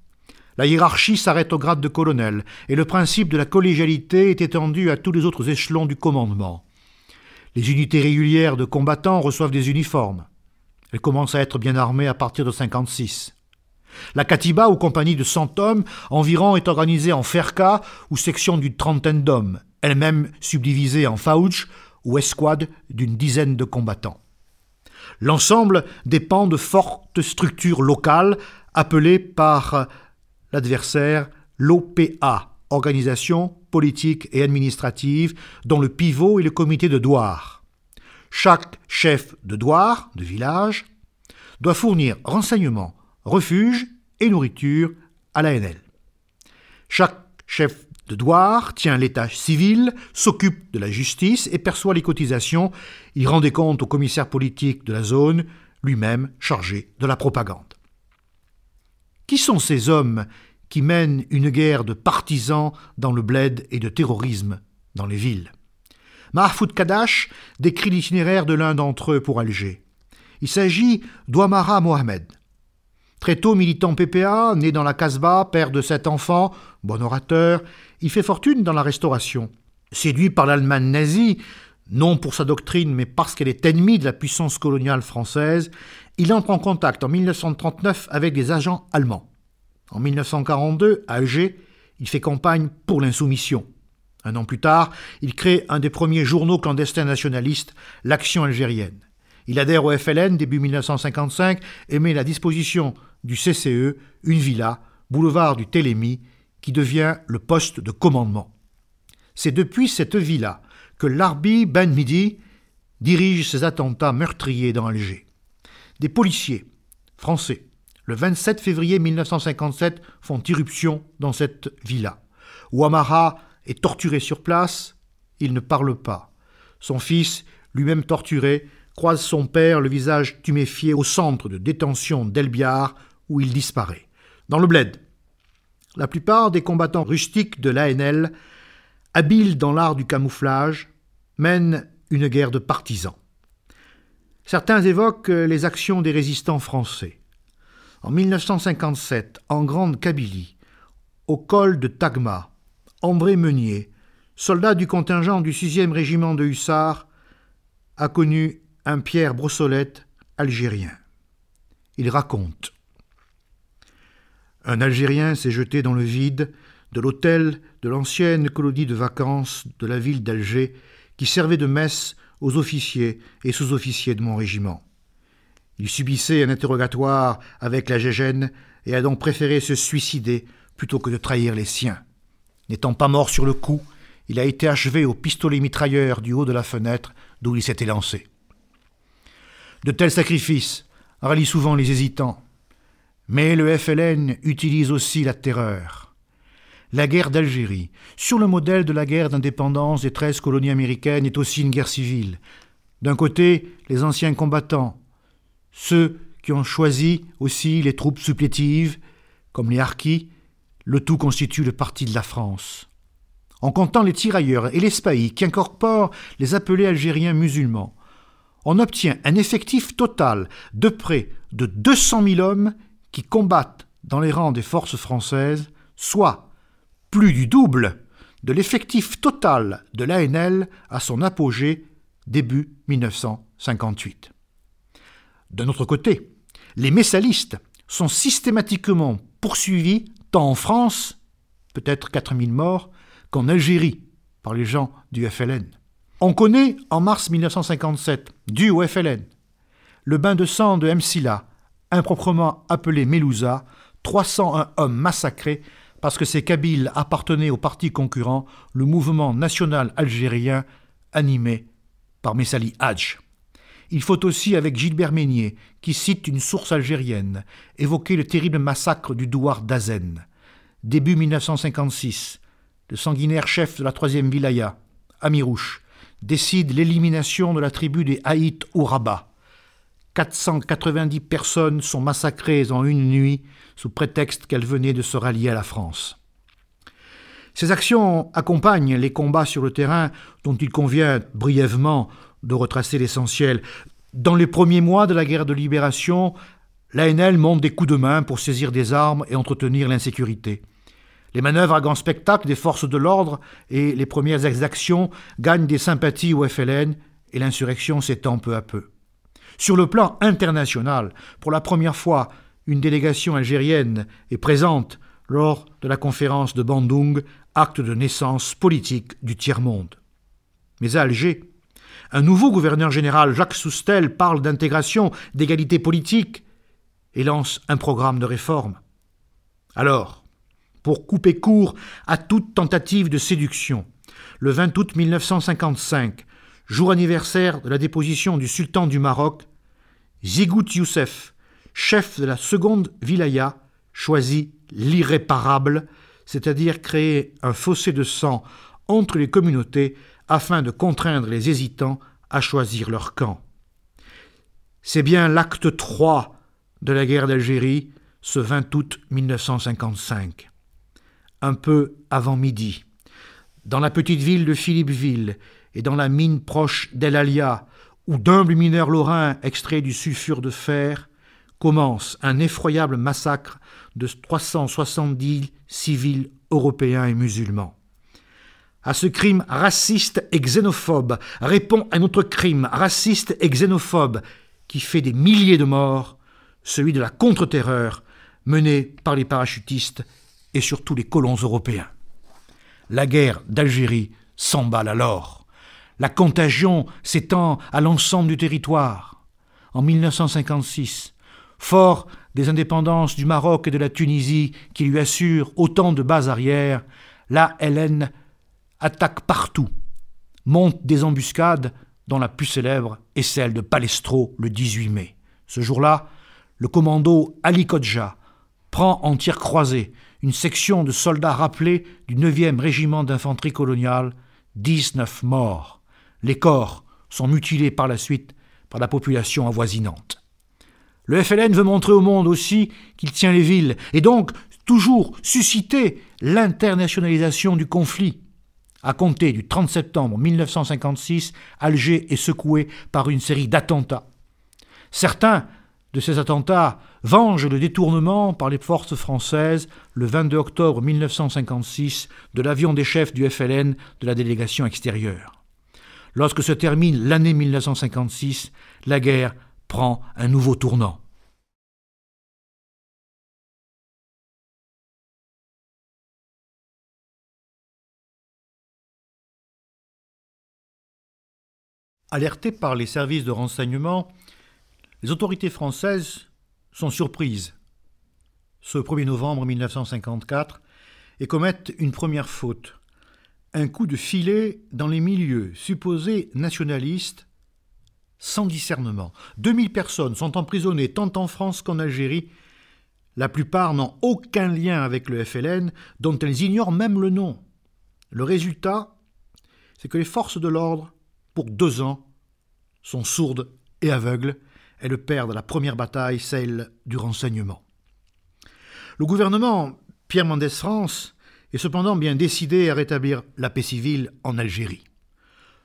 Speaker 1: La hiérarchie s'arrête au grade de colonel et le principe de la collégialité est étendu à tous les autres échelons du commandement. Les unités régulières de combattants reçoivent des uniformes. Elles commencent à être bien armées à partir de 1956. La Katiba, ou compagnie de 100 hommes environ, est organisée en ferka, ou section d'une trentaine d'hommes, elle-même subdivisée en faouch, ou escouade d'une dizaine de combattants. L'ensemble dépend de fortes structures locales appelées par l'adversaire l'OPA, Organisation politique et administrative, dont le pivot est le comité de douar. Chaque chef de douar, de village, doit fournir renseignements, refuge et nourriture à l'ANL. Chaque chef de douar tient l'état civil, s'occupe de la justice et perçoit les cotisations. Il rend des comptes au commissaire politique de la zone, lui-même chargé de la propagande. Qui sont ces hommes qui mènent une guerre de partisans dans le bled et de terrorisme dans les villes? Mahfoud Kadash décrit l'itinéraire de l'un d'entre eux pour Alger. Il s'agit d'Ouamara Mohamed. Très tôt militant PPA, né dans la Casbah, père de 7 enfants, bon orateur, il fait fortune dans la Restauration. Séduit par l'Allemagne nazie, non pour sa doctrine mais parce qu'elle est ennemie de la puissance coloniale française, il entre en contact en 1939 avec des agents allemands. En 1942, à Alger, il fait campagne pour l'insoumission. Un an plus tard, il crée un des premiers journaux clandestins nationalistes, l'Action algérienne. Il adhère au FLN début 1955 et met à la disposition du CCE une villa, boulevard du Télémy, qui devient le poste de commandement. C'est depuis cette villa que l'Arbi Ben Midi dirige ses attentats meurtriers dans Alger. Des policiers français, le 27 février 1957, font irruption dans cette villa. Ouamara est torturé sur place, il ne parle pas. Son fils, lui-même torturé, croise son père, le visage tuméfié, au centre de détention d'El Biar, où il disparaît. Dans le bled, la plupart des combattants rustiques de l'ANL, habiles dans l'art du camouflage, mènent une guerre de partisans. Certains évoquent les actions des résistants français. En 1957, en Grande Kabylie, au col de Tagma, André Meunier, soldat du contingent du 6e régiment de hussards, a connu un Pierre Brossolette algérien. Il raconte: un Algérien s'est jeté dans le vide de l'hôtel de l'ancienne colonie de vacances de la ville d'Alger qui servait de messe aux officiers et sous-officiers de mon régiment. Il subissait un interrogatoire avec la Gégène et a donc préféré se suicider plutôt que de trahir les siens. N'étant pas mort sur le coup, il a été achevé au pistolet mitrailleur du haut de la fenêtre d'où il s'était lancé. De tels sacrifices rallient souvent les hésitants. Mais le FLN utilise aussi la terreur. La guerre d'Algérie, sur le modèle de la guerre d'indépendance des 13 colonies américaines, est aussi une guerre civile. D'un côté, les anciens combattants, ceux qui ont choisi aussi les troupes supplétives, comme les harkis, le tout constitue le parti de la France. En comptant les tirailleurs et les spahis qui incorporent les appelés algériens musulmans, on obtient un effectif total de près de 200 000 hommes qui combattent dans les rangs des forces françaises, soit plus du double de l'effectif total de l'ANL à son apogée début 1958. D'un autre côté, les messalistes sont systématiquement poursuivis tant en France, peut-être 4000 morts, qu'en Algérie par les gens du FLN. On connaît en mars 1957, dû au FLN, le bain de sang de Msila, improprement appelé Melouza, 301 hommes massacrés parce que ces Kabyles appartenaient au parti concurrent, le mouvement national algérien animé par Messali Hadj. Il faut aussi, avec Gilbert Meignier, qui cite une source algérienne, évoquer le terrible massacre du douar d'Azen. Début 1956, le sanguinaire chef de la 3e wilaya, Amirouche, décide l'élimination de la tribu des Haït au Rabat. 490 personnes sont massacrées en une nuit sous prétexte qu'elles venaient de se rallier à la France. Ces actions accompagnent les combats sur le terrain dont il convient brièvement de retracer l'essentiel. Dans les premiers mois de la guerre de libération, l'ANL monte des coups de main pour saisir des armes et entretenir l'insécurité. Les manœuvres à grand spectacle des forces de l'ordre et les premières exactions gagnent des sympathies au FLN et l'insurrection s'étend peu à peu. Sur le plan international, pour la première fois, une délégation algérienne est présente lors de la conférence de Bandung, acte de naissance politique du tiers-monde. Mais à Alger, Un nouveau gouverneur général, Jacques Soustelle, parle d'intégration, d'égalité politique et lance un programme de réforme. Alors, pour couper court à toute tentative de séduction, le 20 août 1955, jour anniversaire de la déposition du sultan du Maroc, Zigout Youssef, chef de la seconde wilaya, choisit l'irréparable, c'est-à-dire créer un fossé de sang entre les communautés afin de contraindre les hésitants à choisir leur camp. C'est bien l'acte 3 de la guerre d'Algérie, ce 20 août 1955. Un peu avant midi, dans la petite ville de Philippeville et dans la mine proche d'El Alia, où d'humbles mineurs lorrains extraient du sulfure de fer, commence un effroyable massacre de 370 civils européens et musulmans. À ce crime raciste et xénophobe répond un autre crime raciste et xénophobe qui fait des milliers de morts, celui de la contre-terreur menée par les parachutistes et surtout les colons européens. La guerre d'Algérie s'emballe alors. La contagion s'étend à l'ensemble du territoire. En 1956, fort des indépendances du Maroc et de la Tunisie qui lui assurent autant de bases arrières, l'ALN attaque partout, monte des embuscades dont la plus célèbre est celle de Palestro le 18 mai. Ce jour-là, le commando Ali Kodja prend en tir croisé une section de soldats rappelés du 9e régiment d'infanterie coloniale, 19 morts. Les corps sont mutilés par la suite par la population avoisinante. Le FLN veut montrer au monde aussi qu'il tient les villes et donc toujours susciter l'internationalisation du conflit. À compter du 30 septembre 1956, Alger est secoué par une série d'attentats. Certains de ces attentats vengent le détournement par les forces françaises le 22 octobre 1956 de l'avion des chefs du FLN de la délégation extérieure. Lorsque se termine l'année 1956, la guerre prend un nouveau tournant. Alertées par les services de renseignement, les autorités françaises sont surprises ce 1er novembre 1954 et commettent une première faute, un coup de filet dans les milieux supposés nationalistes sans discernement. 2000 personnes sont emprisonnées tant en France qu'en Algérie. La plupart n'ont aucun lien avec le FLN, dont elles ignorent même le nom. Le résultat, c'est que les forces de l'ordre, pour 2 ans, sont sourdes et aveugles. Elles perdent la première bataille, celle du renseignement. Le gouvernement Pierre Mendès France est cependant bien décidé à rétablir la paix civile en Algérie.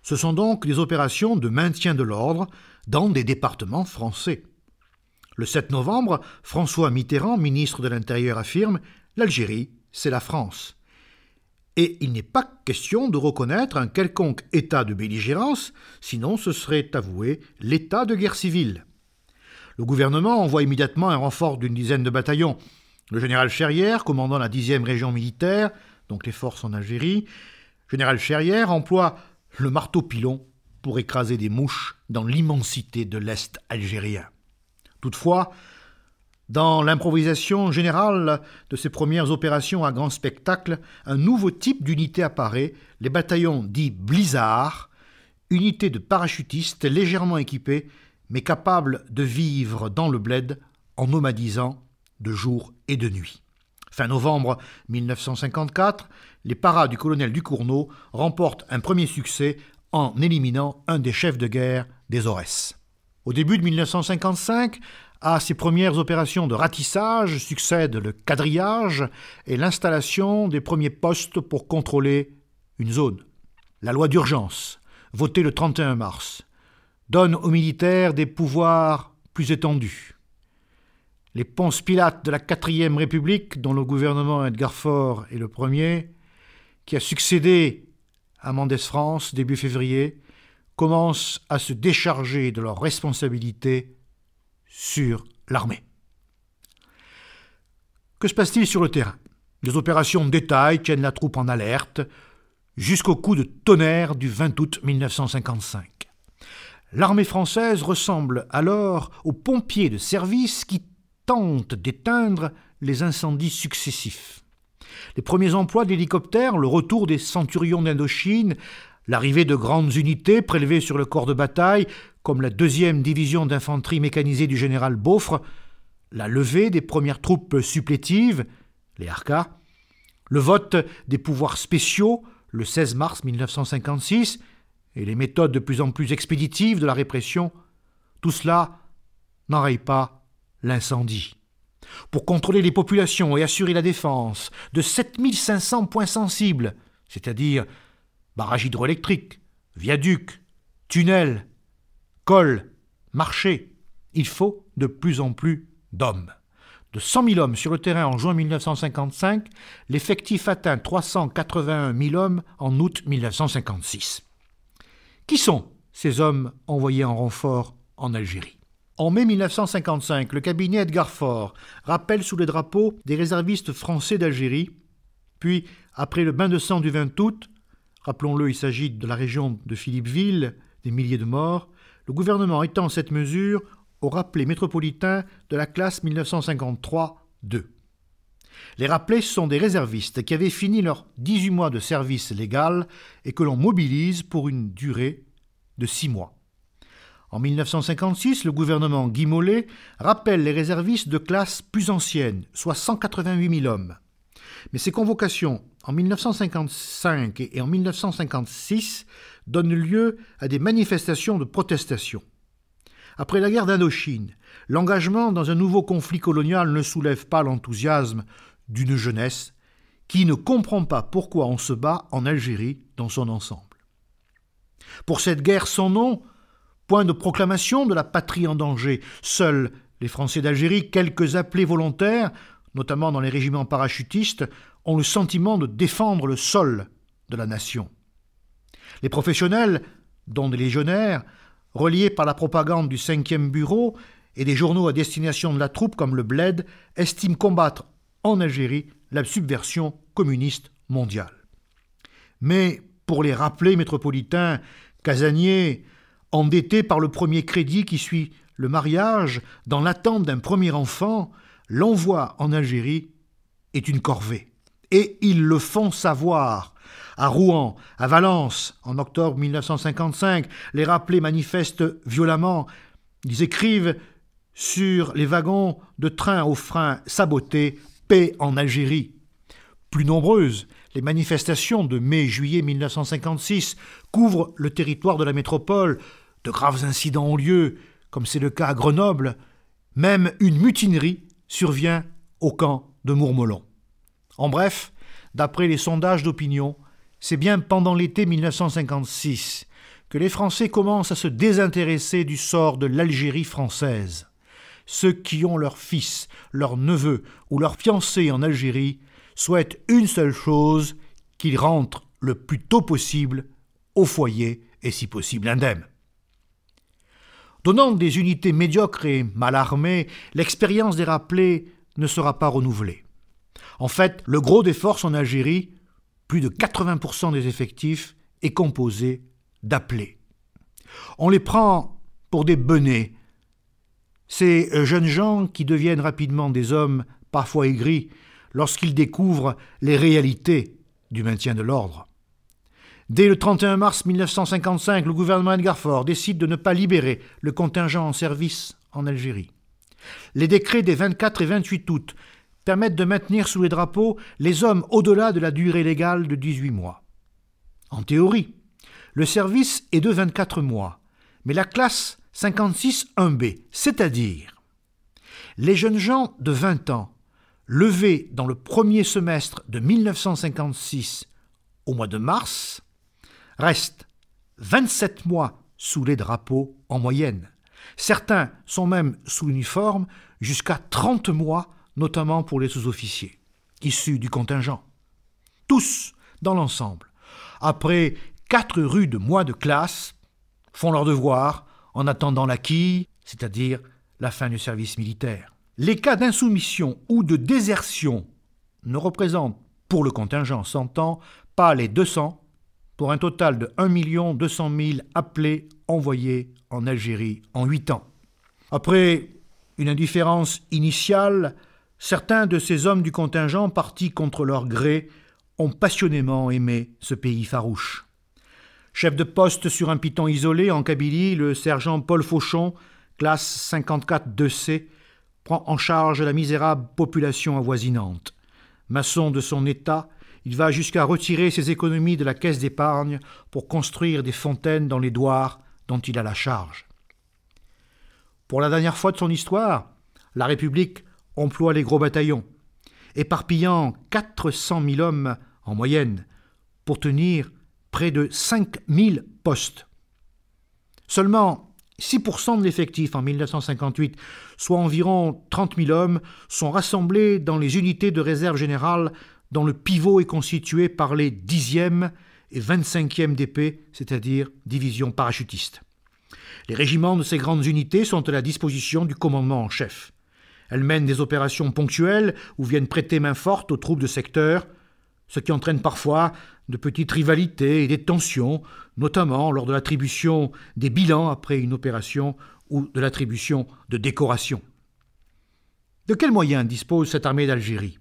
Speaker 1: Ce sont donc des opérations de maintien de l'ordre dans des départements français. Le 7 novembre, François Mitterrand, ministre de l'Intérieur, affirme « L'Algérie, c'est la France ». Et il n'est pas question de reconnaître un quelconque état de belligérance, sinon ce serait avouer l'état de guerre civile. Le gouvernement envoie immédiatement un renfort d'une dizaine de bataillons. Le général Cherrière, commandant la 10e région militaire, donc les forces en Algérie, général Cherrière emploie le marteau-pilon pour écraser des mouches dans l'immensité de l'Est algérien. Toutefois, dans l'improvisation générale de ces premières opérations à grand spectacle, un nouveau type d'unité apparaît, les bataillons dits Blizzard, unités de parachutistes légèrement équipés, mais capables de vivre dans le bled en nomadisant de jour et de nuit. Fin novembre 1954, les paras du colonel Ducournau remportent un premier succès en éliminant un des chefs de guerre des Aurès. Au début de 1955, à ces premières opérations de ratissage succèdent le quadrillage et l'installation des premiers postes pour contrôler une zone. La loi d'urgence, votée le 31 mars, donne aux militaires des pouvoirs plus étendus. Les Ponce Pilate de la 4e République, dont le gouvernement Edgar Faure est le premier, qui a succédé à Mendès France début février, commencent à se décharger de leurs responsabilités sur l'armée. Que se passe-t-il sur le terrain? Les opérations de détail tiennent la troupe en alerte jusqu'au coup de tonnerre du 20 août 1955. L'armée française ressemble alors aux pompiers de service qui tentent d'éteindre les incendies successifs. Les premiers emplois d'hélicoptères, le retour des centurions d'Indochine, l'arrivée de grandes unités prélevées sur le corps de bataille, comme la 2e division d'infanterie mécanisée du général Beaufre, la levée des premières troupes supplétives, les Harkas, le vote des pouvoirs spéciaux, le 16 mars 1956, et les méthodes de plus en plus expéditives de la répression, tout cela n'enraye pas l'incendie. Pour contrôler les populations et assurer la défense de 7500 points sensibles, c'est-à-dire barrages hydroélectriques, viaducs, tunnels, cols, marchés, il faut de plus en plus d'hommes. De 100 000 hommes sur le terrain en juin 1955, l'effectif atteint 381 000 hommes en août 1956. Qui sont ces hommes envoyés en renfort en Algérie? En mai 1955, le cabinet Edgar Faure rappelle sous les drapeaux des réservistes français d'Algérie, puis, après le bain de sang du 20 août, rappelons-le, il s'agit de la région de Philippeville, des milliers de morts, le gouvernement étend cette mesure aux rappelés métropolitains de la classe 1953-2. Les rappelés sont des réservistes qui avaient fini leurs 18 mois de service légal et que l'on mobilise pour une durée de 6 mois. En 1956, le gouvernement Guy Mollet rappelle les réservistes de classe plus ancienne, soit 188 000 hommes. Mais ces convocations, en 1955 et en 1956, donnent lieu à des manifestations de protestation. Après la guerre d'Indochine, l'engagement dans un nouveau conflit colonial ne soulève pas l'enthousiasme d'une jeunesse qui ne comprend pas pourquoi on se bat en Algérie dans son ensemble. Pour cette guerre sans nom, point de proclamation de la patrie en danger, seuls les Français d'Algérie, quelques appelés volontaires, notamment dans les régiments parachutistes, ont le sentiment de défendre le sol de la nation. Les professionnels, dont des légionnaires, reliés par la propagande du 5e bureau et des journaux à destination de la troupe comme le Bled, estiment combattre en Algérie la subversion communiste mondiale. Mais pour les rappelés métropolitains, casaniers, endettés par le premier crédit qui suit le mariage, dans l'attente d'un premier enfant, l'envoi en Algérie est une corvée. Et ils le font savoir. À Rouen, à Valence, en octobre 1955, les rappelés manifestent violemment. Ils écrivent sur les wagons de train aux freins sabotés « Paix en Algérie ». Plus nombreuses, les manifestations de mai-juillet 1956 couvrent le territoire de la métropole. De graves incidents ont lieu, comme c'est le cas à Grenoble. Même une mutinerie survient au camp de Mourmelon. En bref, d'après les sondages d'opinion, c'est bien pendant l'été 1956 que les Français commencent à se désintéresser du sort de l'Algérie française. Ceux qui ont leurs fils, leurs neveux ou leurs fiancés en Algérie souhaitent une seule chose, qu'ils rentrent le plus tôt possible au foyer et si possible indemnes. Donnant des unités médiocres et mal armées, l'expérience des rappelés ne sera pas renouvelée. En fait, le gros des forces en Algérie, plus de 80% des effectifs, est composé d'appelés. On les prend pour des benets. Ces jeunes gens qui deviennent rapidement des hommes parfois aigris lorsqu'ils découvrent les réalités du maintien de l'ordre. Dès le 31 mars 1955, le gouvernement Edgar Faure décide de ne pas libérer le contingent en service en Algérie. Les décrets des 24 et 28 août permettent de maintenir sous les drapeaux les hommes au-delà de la durée légale de 18 mois. En théorie, le service est de 24 mois, mais la classe 56-1B, c'est-à-dire les jeunes gens de 20 ans, levés dans le premier semestre de 1956 au mois de mars, restent 27 mois sous les drapeaux en moyenne. Certains sont même sous uniforme jusqu'à 30 mois, notamment pour les sous-officiers, issus du contingent. Tous, dans l'ensemble, après 4 rudes mois de classe, font leur devoir en attendant la quille, c'est-à-dire la fin du service militaire. Les cas d'insoumission ou de désertion ne représentent, pour le contingent s'entend, pas les 200, pour un total de 1 200 000 appelés envoyés en Algérie en 8 ans. Après une indifférence initiale, certains de ces hommes du contingent partis contre leur gré ont passionnément aimé ce pays farouche. Chef de poste sur un piton isolé en Kabylie, le sergent Paul Fauchon, classe 54-2C, prend en charge la misérable population avoisinante. Maçon de son état, il va jusqu'à retirer ses économies de la caisse d'épargne pour construire des fontaines dans les douars dont il a la charge. Pour la dernière fois de son histoire, la République emploie les gros bataillons, éparpillant 400 000 hommes en moyenne pour tenir près de 5 000 postes. Seulement 6% de l'effectif en 1958, soit environ 30 000 hommes, sont rassemblés dans les unités de réserve générale dont le pivot est constitué par les 10e et 25e DP, c'est-à-dire divisions parachutistes. Les régiments de ces grandes unités sont à la disposition du commandement en chef. Elles mènent des opérations ponctuelles ou viennent prêter main forte aux troupes de secteur, ce qui entraîne parfois de petites rivalités et des tensions, notamment lors de l'attribution des bilans après une opération ou de l'attribution de décorations. De quels moyens dispose cette armée d'Algérie ?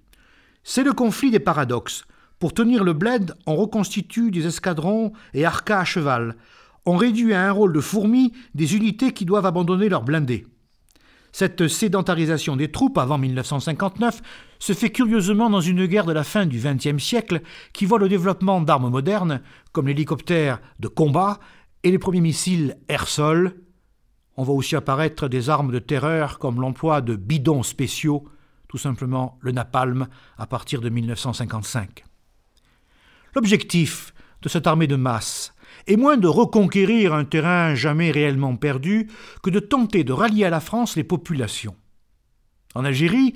Speaker 1: C'est le conflit des paradoxes. Pour tenir le bled, on reconstitue des escadrons et arcas à cheval. On réduit à un rôle de fourmi des unités qui doivent abandonner leurs blindés. Cette sédentarisation des troupes avant 1959 se fait curieusement dans une guerre de la fin du XXe siècle qui voit le développement d'armes modernes comme l'hélicoptère de combat et les premiers missiles air-sol. On voit aussi apparaître des armes de terreur comme l'emploi de bidons spéciaux, tout simplement le napalm, à partir de 1955. L'objectif de cette armée de masse est moins de reconquérir un terrain jamais réellement perdu que de tenter de rallier à la France les populations. En Algérie,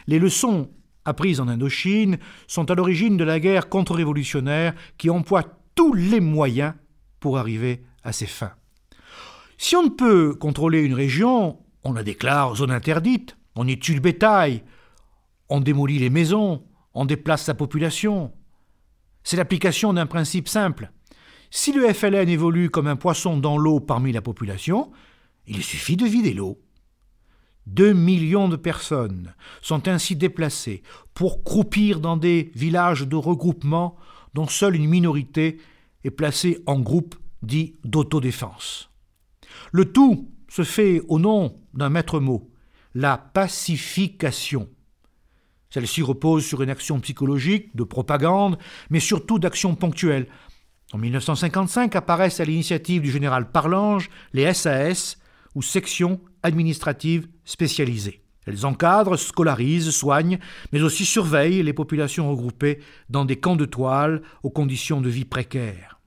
Speaker 1: les leçons apprises en Indochine sont à l'origine de la guerre contre-révolutionnaire qui emploie tous les moyens pour arriver à ses fins. Si on ne peut contrôler une région, on la déclare zone interdite, on y tue le bétail, on démolit les maisons, on déplace sa population. C'est l'application d'un principe simple. Si le FLN évolue comme un poisson dans l'eau parmi la population, il suffit de vider l'eau. 2 millions de personnes sont ainsi déplacées pour croupir dans des villages de regroupement dont seule une minorité est placée en groupe dit d'autodéfense. Le tout se fait au nom d'un maître mot, la pacification. Celle-ci repose sur une action psychologique, de propagande, mais surtout d'action ponctuelle. En 1955 apparaissent à l'initiative du général Parlange les SAS, ou sections administratives spécialisées. Elles encadrent, scolarisent, soignent, mais aussi surveillent les populations regroupées dans des camps de toile aux conditions de vie précaires.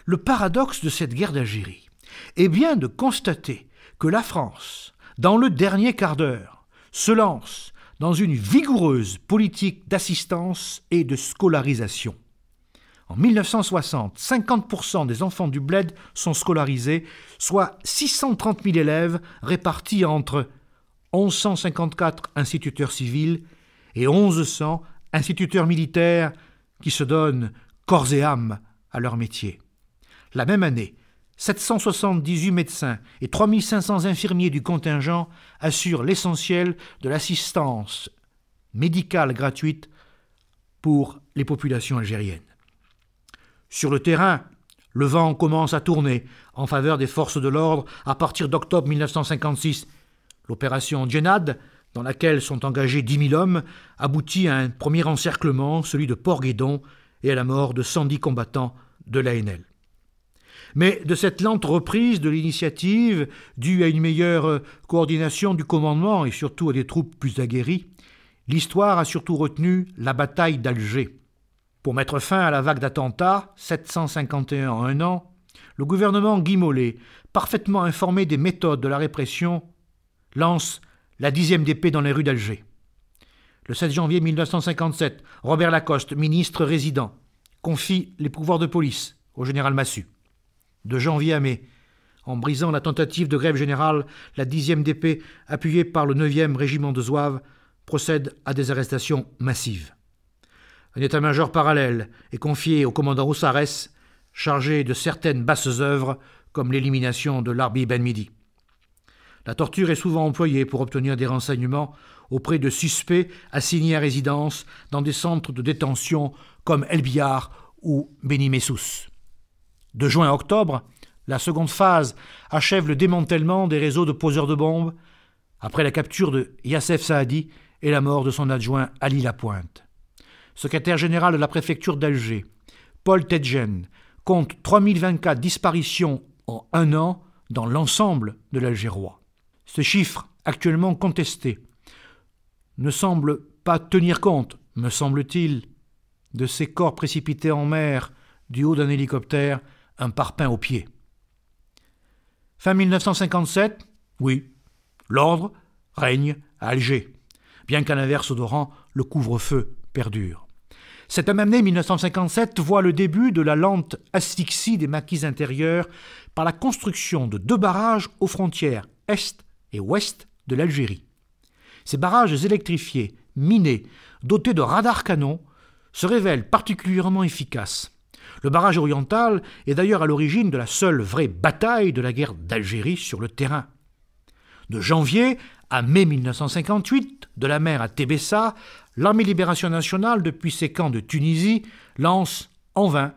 Speaker 1: Le paradoxe de cette guerre d'Algérie est bien de constater que la France, dans le dernier quart d'heure, se lance dans une vigoureuse politique d'assistance et de scolarisation. En 1960, 50% des enfants du bled sont scolarisés, soit 630 000 élèves répartis entre 1154 instituteurs civils et 1100 instituteurs militaires qui se donnent corps et âme à leur métier. La même année, 778 médecins et 3500 infirmiers du contingent assurent l'essentiel de l'assistance médicale gratuite pour les populations algériennes. Sur le terrain, le vent commence à tourner en faveur des forces de l'ordre à partir d'octobre 1956. L'opération Djennad, dans laquelle sont engagés 10 000 hommes, aboutit à un premier encerclement, celui de Port-Guédon, et à la mort de 110 combattants de l'ANL. Mais de cette lente reprise de l'initiative, due à une meilleure coordination du commandement et surtout à des troupes plus aguerries, l'histoire a surtout retenu la bataille d'Alger. Pour mettre fin à la vague d'attentats, 751 en un an, le gouvernement Guy Mollet, parfaitement informé des méthodes de la répression, lance la 10e DP dans les rues d'Alger. Le 7 janvier 1957, Robert Lacoste, ministre résident, confie les pouvoirs de police au général Massu. De janvier à mai, en brisant la tentative de grève générale, la 10e DP, appuyée par le 9e régiment de Zouaves, procède à des arrestations massives. Un état-major parallèle est confié au commandant Ossarès, chargé de certaines basses œuvres comme l'élimination de l'Arbi Ben Midi. La torture est souvent employée pour obtenir des renseignements auprès de suspects assignés à résidence dans des centres de détention comme El Biar ou Beni Messous. De juin à octobre, la seconde phase achève le démantèlement des réseaux de poseurs de bombes après la capture de Yassef Saadi et la mort de son adjoint Ali Lapointe. Secrétaire général de la préfecture d'Alger, Paul Tedjen compte 3024 disparitions en un an dans l'ensemble de l'Algérois. Ce chiffre, actuellement contesté, ne semble pas tenir compte, me semble-t-il, de ces corps précipités en mer du haut d'un hélicoptère, un parpaing aux pieds. Fin 1957, oui, l'ordre règne à Alger, bien qu'à l'inverse d'Oran, le couvre-feu perdure. Cette même année 1957 voit le début de la lente asphyxie des maquis intérieurs par la construction de 2 barrages aux frontières est et ouest de l'Algérie. Ces barrages électrifiés, minés, dotés de radars canons, se révèlent particulièrement efficaces. Le barrage oriental est d'ailleurs à l'origine de la seule vraie bataille de la guerre d'Algérie sur le terrain. De janvier à mai 1958, de la mer à Tébessa, l'armée Libération nationale, depuis ses camps de Tunisie, lance en vain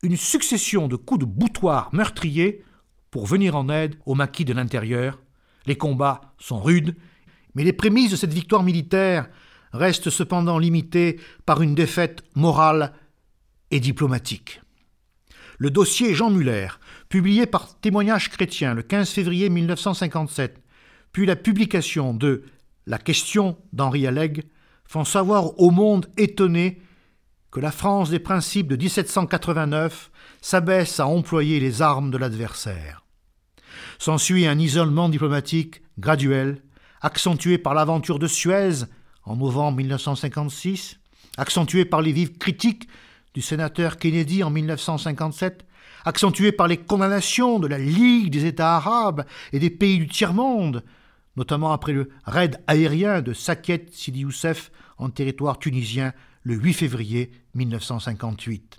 Speaker 1: une succession de coups de boutoir meurtriers pour venir en aide aux maquis de l'intérieur. Les combats sont rudes, mais les prémices de cette victoire militaire restent cependant limitées par une défaite morale et diplomatique. Le dossier Jean Muller, publié par Témoignages chrétiens le 15 février 1957, puis la publication de La question d'Henri Alleg, font savoir au monde étonné que la France des principes de 1789 s'abaisse à employer les armes de l'adversaire. S'ensuit un isolement diplomatique graduel, accentué par l'aventure de Suez en novembre 1956, accentué par les vives critiques du sénateur Kennedy en 1957, accentué par les condamnations de la Ligue des États arabes et des pays du tiers-monde, notamment après le raid aérien de Saket Sidi Youssef en territoire tunisien le 8 février 1958.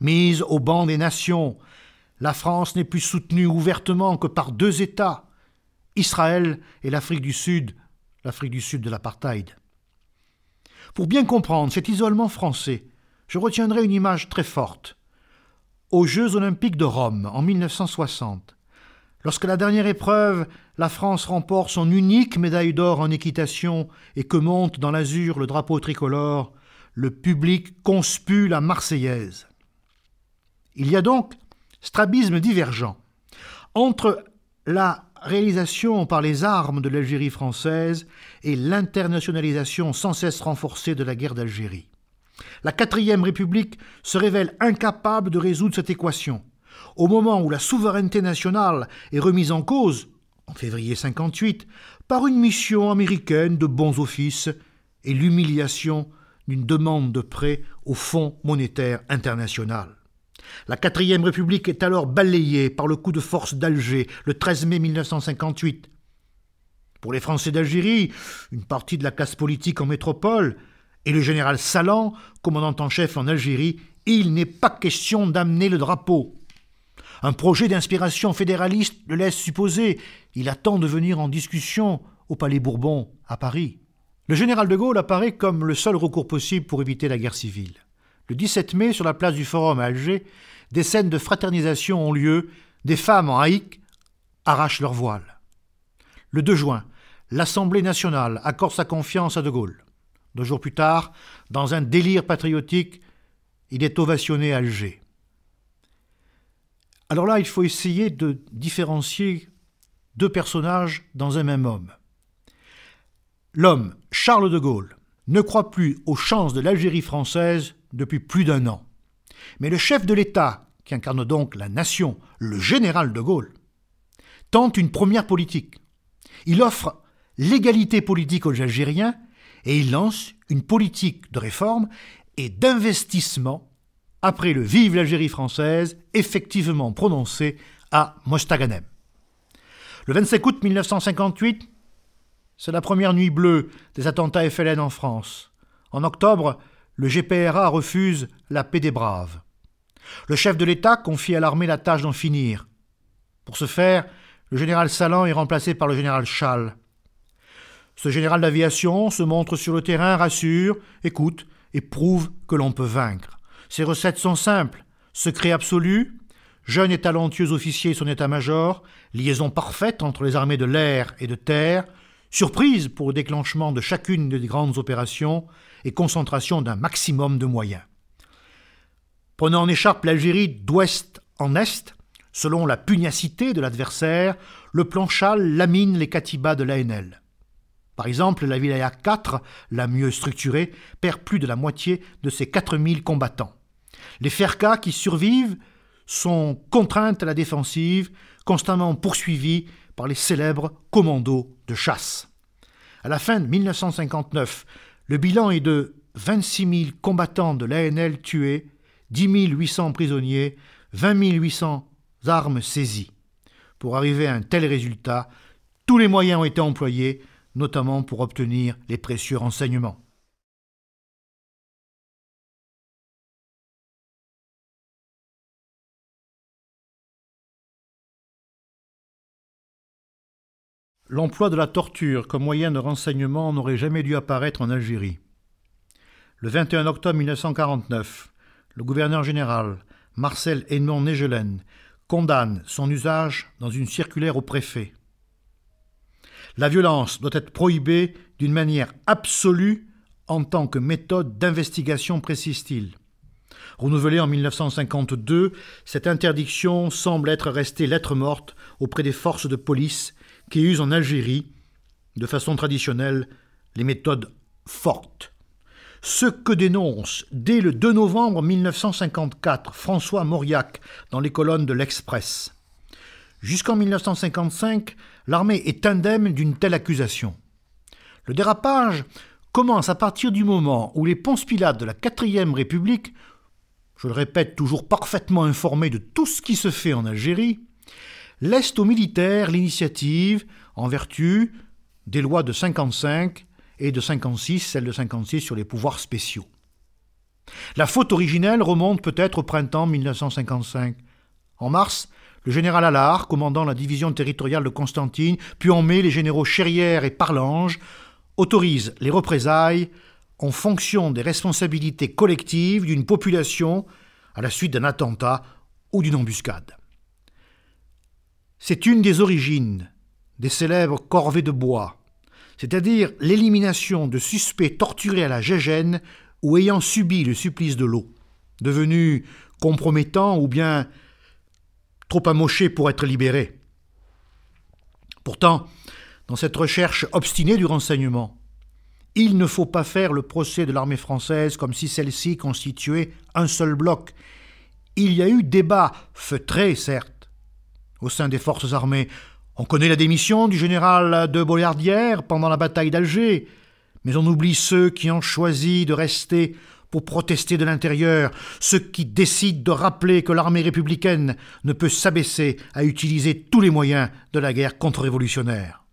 Speaker 1: Mise au banc des nations, la France n'est plus soutenue ouvertement que par 2 États, Israël et l'Afrique du Sud de l'apartheid. Pour bien comprendre cet isolement français, je retiendrai une image très forte. Aux Jeux olympiques de Rome en 1960, lorsque la dernière épreuve, la France remporte son unique médaille d'or en équitation et que monte dans l'azur le drapeau tricolore, le public conspue la Marseillaise. Il y a donc strabisme divergent entre la réalisation par les armes de l'Algérie française et l'internationalisation sans cesse renforcée de la guerre d'Algérie. La 4e République se révèle incapable de résoudre cette équation. Au moment où la souveraineté nationale est remise en cause, en février 1958, par une mission américaine de bons offices et l'humiliation d'une demande de prêt au Fonds monétaire international. La 4e République est alors balayée par le coup de force d'Alger, le 13 mai 1958. Pour les Français d'Algérie, une partie de la classe politique en métropole, et le général Salan, commandant en chef en Algérie, il n'est pas question d'amener le drapeau. Un projet d'inspiration fédéraliste le laisse supposer. Il attend de venir en discussion au Palais Bourbon, à Paris. Le général de Gaulle apparaît comme le seul recours possible pour éviter la guerre civile. Le 17 mai, sur la place du Forum à Alger, des scènes de fraternisation ont lieu. Des femmes en haïk arrachent leur voile. Le 2 juin, l'Assemblée nationale accorde sa confiance à de Gaulle. 2 jours plus tard, dans un délire patriotique, il est ovationné à Alger. Alors là, il faut essayer de différencier 2 personnages dans un même homme. L'homme, Charles de Gaulle, ne croit plus aux chances de l'Algérie française depuis plus d'1 an. Mais le chef de l'État, qui incarne donc la nation, le général de Gaulle, tente une première politique. Il offre l'égalité politique aux Algériens et il lance une politique de réforme et d'investissement après le « Vive l'Algérie française » effectivement prononcé à Mostaganem. Le 25 août 1958, c'est la première nuit bleue des attentats FLN en France. En octobre, le GPRA refuse la paix des braves. Le chef de l'État confie à l'armée la tâche d'en finir. Pour ce faire, le général Salan est remplacé par le général Challe. Ce général d'aviation se montre sur le terrain, rassure, écoute et prouve que l'on peut vaincre. Ses recettes sont simples, secret absolu, jeune et talentueux officier et son état-major, liaison parfaite entre les armées de l'air et de terre, surprise pour le déclenchement de chacune des grandes opérations et concentration d'un maximum de moyens. Prenant en écharpe l'Algérie d'ouest en est, selon la pugnacité de l'adversaire, le plan Challe lamine les katibas de l'ANL. Par exemple, la Wilaya 4, la mieux structurée, perd plus de la moitié de ses 4000 combattants. Les Ferka qui survivent sont contraintes à la défensive, constamment poursuivies par les célèbres commandos de chasse. À la fin de 1959, le bilan est de 26 000 combattants de l'ANL tués, 10 800 prisonniers, 20 800 armes saisies. Pour arriver à un tel résultat, tous les moyens ont été employés, notamment pour obtenir les précieux renseignements. L'emploi de la torture comme moyen de renseignement n'aurait jamais dû apparaître en Algérie. Le 21 octobre 1949, le gouverneur général, Marcel Edmond Negelen, condamne son usage dans une circulaire au préfet. La violence doit être prohibée d'une manière absolue en tant que méthode d'investigation, précise-t-il. Renouvelée en 1952, cette interdiction semble être restée lettre morte auprès des forces de police qui usent en Algérie, de façon traditionnelle, les méthodes fortes. Ce que dénonce dès le 2 novembre 1954 François Mauriac dans les colonnes de l'Express. Jusqu'en 1955, l'armée est indemne d'une telle accusation. Le dérapage commence à partir du moment où les Ponce Pilate de la 4e République, je le répète, toujours parfaitement informés de tout ce qui se fait en Algérie, laissent aux militaires l'initiative en vertu des lois de 55 et de 56, celle de 56 sur les pouvoirs spéciaux. La faute originelle remonte peut-être au printemps 1955. En mars, le général Allard, commandant la division territoriale de Constantine, puis en mai les généraux Cherrière et Parlange, autorisent les représailles en fonction des responsabilités collectives d'une population à la suite d'un attentat ou d'une embuscade. C'est une des origines des célèbres corvées de bois, c'est-à-dire l'élimination de suspects torturés à la Gégène ou ayant subi le supplice de l'eau, devenus compromettants ou bien trop amochés pour être libérés. Pourtant, dans cette recherche obstinée du renseignement, il ne faut pas faire le procès de l'armée française comme si celle-ci constituait un seul bloc. Il y a eu débat, feutré certes, au sein des forces armées. On connaît la démission du général de Boillardière pendant la bataille d'Alger, mais on oublie ceux qui ont choisi de rester pour protester de l'intérieur, ceux qui décident de rappeler que l'armée républicaine ne peut s'abaisser à utiliser tous les moyens de la guerre contre-révolutionnaire.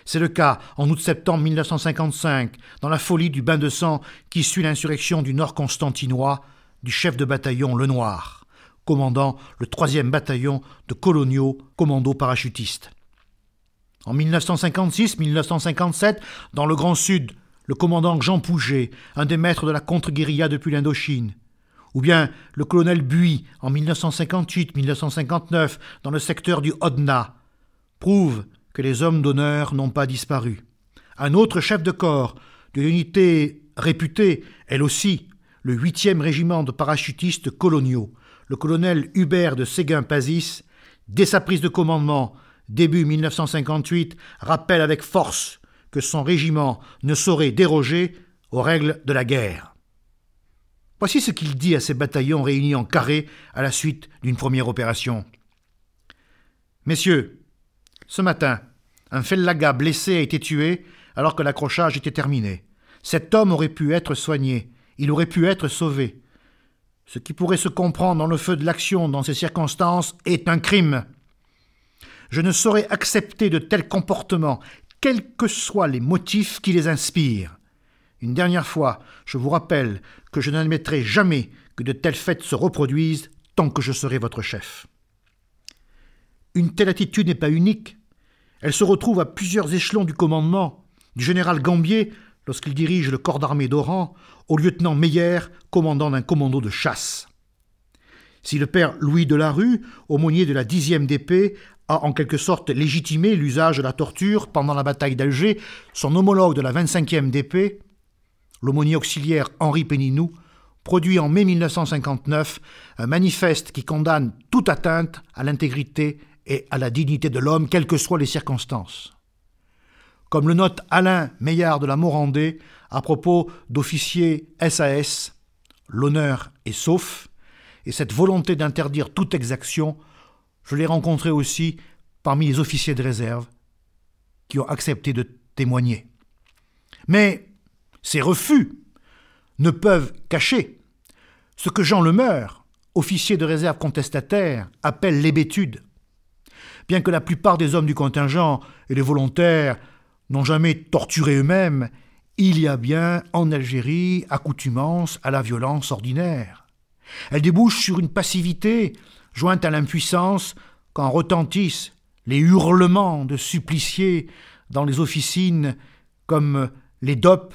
Speaker 1: C'est le cas en août-septembre 1955, dans la folie du bain de sang qui suit l'insurrection du Nord constantinois du chef de bataillon Lenoir, commandant le 3e bataillon de coloniaux commando parachutistes. En 1956-1957, dans le Grand Sud, le commandant Jean Pouget, un des maîtres de la contre-guérilla depuis l'Indochine, ou bien le colonel Buis en 1958-1959 dans le secteur du Hodna, prouvent que les hommes d'honneur n'ont pas disparu. Un autre chef de corps de l'unité réputée, elle aussi, le 8e régiment de parachutistes coloniaux, le colonel Hubert de Séguin-Pazis, dès sa prise de commandement, début 1958, rappelle avec force que son régiment ne saurait déroger aux règles de la guerre. Voici ce qu'il dit à ses bataillons réunis en carré à la suite d'une première opération. « Messieurs, ce matin, un fellaga blessé a été tué alors que l'accrochage était terminé. Cet homme aurait pu être soigné, il aurait pu être sauvé. Ce qui pourrait se comprendre dans le feu de l'action dans ces circonstances est un crime. Je ne saurais accepter de tels comportements, quels que soient les motifs qui les inspirent. Une dernière fois, je vous rappelle que je n'admettrai jamais que de tels faits se reproduisent tant que je serai votre chef. » une telle attitude n'est pas unique. Elle se retrouve à plusieurs échelons du commandement, du général Gambier, lorsqu'il dirige le corps d'armée d'Oran, au lieutenant Meyer, commandant d'un commando de chasse. Si le père Louis Delarue, aumônier de la 10e d'épée, a en quelque sorte légitimé l'usage de la torture pendant la bataille d'Alger, son homologue de la 25e d'épée, l'aumônier auxiliaire Henri Péninou, produit en mai 1959 un manifeste qui condamne toute atteinte à l'intégrité et à la dignité de l'homme, quelles que soient les circonstances. Comme le note Alain Meillard de la Morandais à propos d'officiers SAS, l'honneur est sauf, et cette volonté d'interdire toute exaction, je l'ai rencontrée aussi parmi les officiers de réserve qui ont accepté de témoigner. Mais ces refus ne peuvent cacher ce que Jean Lemeur, officier de réserve contestataire, appelle l'hébétude. Bien que la plupart des hommes du contingent et les volontaires n'ont jamais torturé eux-mêmes, il y a bien en Algérie accoutumance à la violence ordinaire. Elle débouche sur une passivité jointe à l'impuissance quand retentissent les hurlements de suppliciés dans les officines comme les DOP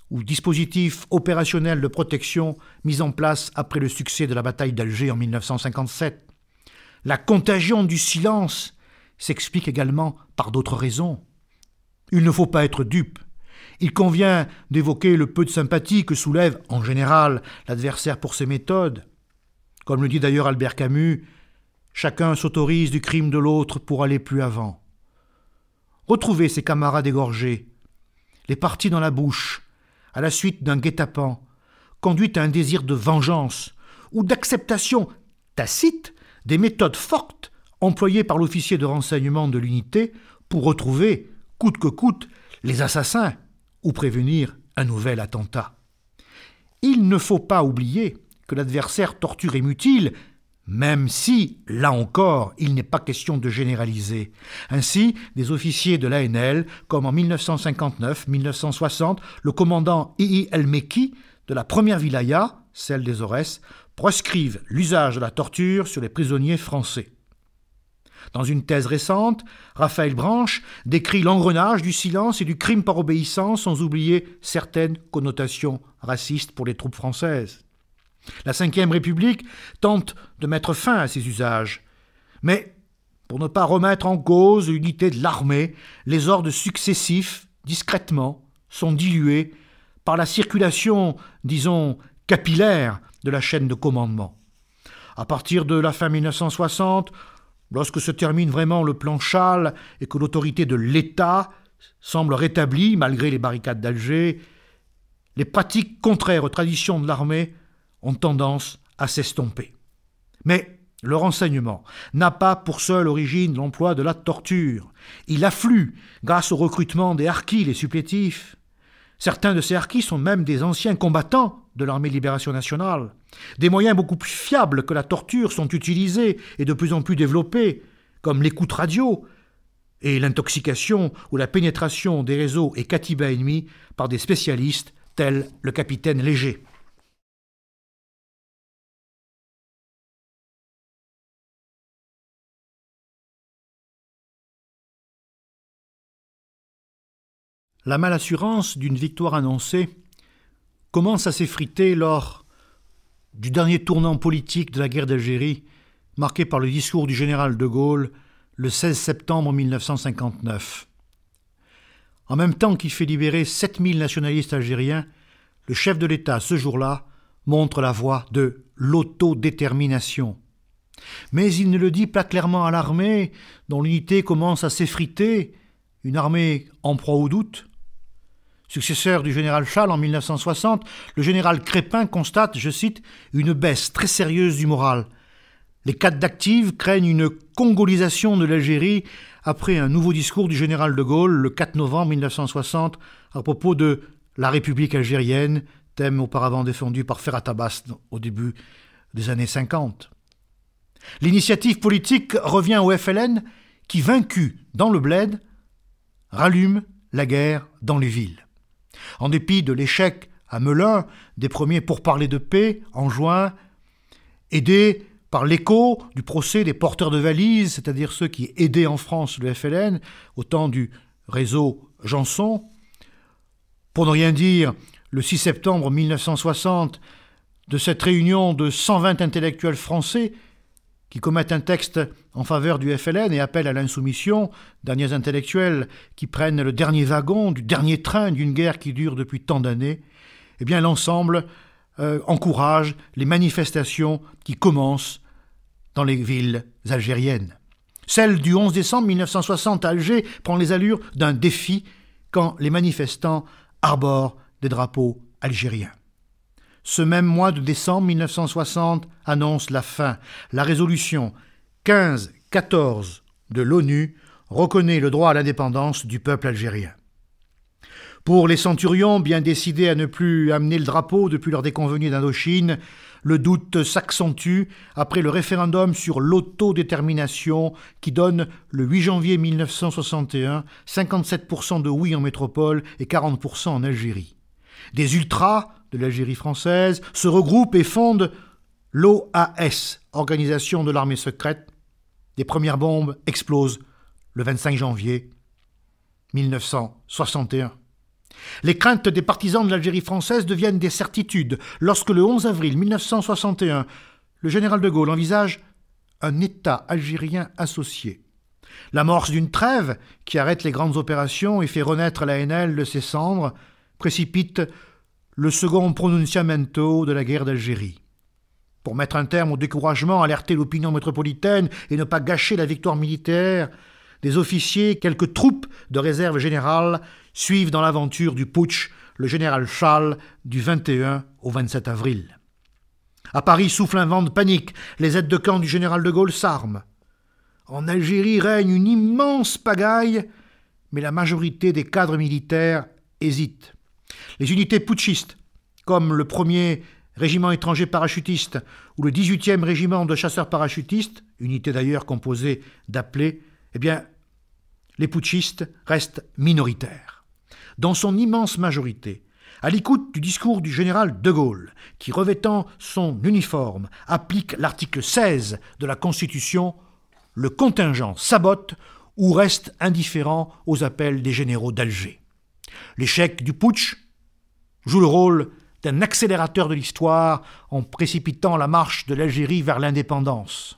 Speaker 1: ou dispositifs opérationnels de protection mis en place après le succès de la bataille d'Alger en 1957. La contagion du silence s'explique également par d'autres raisons. Il ne faut pas être dupe. Il convient d'évoquer le peu de sympathie que soulève, en général, l'adversaire pour ses méthodes. Comme le dit d'ailleurs Albert Camus, chacun s'autorise du crime de l'autre pour aller plus avant. Retrouver ses camarades égorgés, les parties dans la bouche, à la suite d'un guet-apens, conduit à un désir de vengeance ou d'acceptation tacite des méthodes fortes employées par l'officier de renseignement de l'unité pour retrouver, coûte que coûte, les assassins ou prévenir un nouvel attentat. Il ne faut pas oublier que l'adversaire torture et mutile, même si, là encore, il n'est pas question de généraliser. Ainsi, des officiers de l'ANL, comme en 1959-1960, le commandant I.I. El-Mekki de la première wilaya, celle des Aurès, proscrivent l'usage de la torture sur les prisonniers français. Dans une thèse récente, Raphaël Branche décrit l'engrenage du silence et du crime par obéissance sans oublier certaines connotations racistes pour les troupes françaises. La Ve République tente de mettre fin à ces usages. Mais, pour ne pas remettre en cause l'unité de l'armée, les ordres successifs, discrètement, sont dilués par la circulation, disons, capillaire de la chaîne de commandement. À partir de la fin 1960, lorsque se termine vraiment le plan Châle et que l'autorité de l'État semble rétablie malgré les barricades d'Alger, les pratiques contraires aux traditions de l'armée ont tendance à s'estomper. Mais le renseignement n'a pas pour seule origine l'emploi de la torture. Il afflue grâce au recrutement des harkis, les supplétifs. Certains de ces harkis sont même des anciens combattants de l'armée de libération nationale. Des moyens beaucoup plus fiables que la torture sont utilisés et de plus en plus développés, comme l'écoute radio et l'intoxication ou la pénétration des réseaux et katibas ennemis par des spécialistes tels le capitaine Léger. La malassurance d'une victoire annoncée commence à s'effriter lors du dernier tournant politique de la guerre d'Algérie, marqué par le discours du général de Gaulle le 16 septembre 1959. En même temps qu'il fait libérer 7000 nationalistes algériens, le chef de l'État, ce jour-là, montre la voie de l'autodétermination. Mais il ne le dit pas clairement à l'armée, dont l'unité commence à s'effriter, une armée en proie au doute. Successeur du général Châle en 1960, le général Crépin constate, je cite, « une baisse très sérieuse du moral. Les cadres d'active craignent une congolisation de l'Algérie après un nouveau discours du général de Gaulle le 4 novembre 1960 à propos de la République algérienne, thème auparavant défendu par Ferhat Abbas au début des années 50. L'initiative politique revient au FLN qui, vaincu dans le bled, rallume la guerre dans les villes. En dépit de l'échec à Melun des premiers pourparlers de paix en juin, aidés par l'écho du procès des porteurs de valises, c'est-à-dire ceux qui aidaient en France le FLN, au temps du réseau Janson. Pour ne rien dire, le 6 septembre 1960, de cette réunion de 120 intellectuels français qui commettent un texte en faveur du FLN et appellent à l'insoumission, derniers intellectuels qui prennent le dernier wagon du dernier train d'une guerre qui dure depuis tant d'années, eh bien l'ensemble encourage les manifestations qui commencent dans les villes algériennes. Celle du 11 décembre 1960 à Alger prend les allures d'un défi quand les manifestants arborent des drapeaux algériens. Ce même mois de décembre 1960 annonce la fin. La résolution 1514 de l'ONU reconnaît le droit à l'indépendance du peuple algérien. Pour les centurions, bien décidés à ne plus amener le drapeau depuis leur déconvenue d'Indochine, le doute s'accentue après le référendum sur l'autodétermination qui donne, le 8 janvier 1961, 57% de oui en métropole et 40% en Algérie. Des ultras de l'Algérie française se regroupent et fondent l'OAS, Organisation de l'armée secrète. Les premières bombes explosent le 25 janvier 1961. Les craintes des partisans de l'Algérie française deviennent des certitudes lorsque le 11 avril 1961, le général de Gaulle envisage un État algérien associé. L'amorce d'une trêve qui arrête les grandes opérations et fait renaître l'ANL de ses cendres précipite le second pronunciamento de la guerre d'Algérie. Pour mettre un terme au découragement, alerter l'opinion métropolitaine et ne pas gâcher la victoire militaire, des officiers, quelques troupes de réserve générale suivent dans l'aventure du putsch le général Schall du 21 au 27 avril. À Paris souffle un vent de panique, les aides de camp du général de Gaulle s'arment. En Algérie règne une immense pagaille, mais la majorité des cadres militaires hésitent. Les unités putschistes, comme le 1er régiment étranger parachutiste ou le 18e régiment de chasseurs parachutistes, unité d'ailleurs composée d'appelés, eh bien, les putschistes restent minoritaires. Dans son immense majorité, à l'écoute du discours du général de Gaulle, qui, revêtant son uniforme, applique l'article 16 de la Constitution, le contingent sabote ou reste indifférent aux appels des généraux d'Alger. L'échec du putsch joue le rôle d'un accélérateur de l'histoire en précipitant la marche de l'Algérie vers l'indépendance.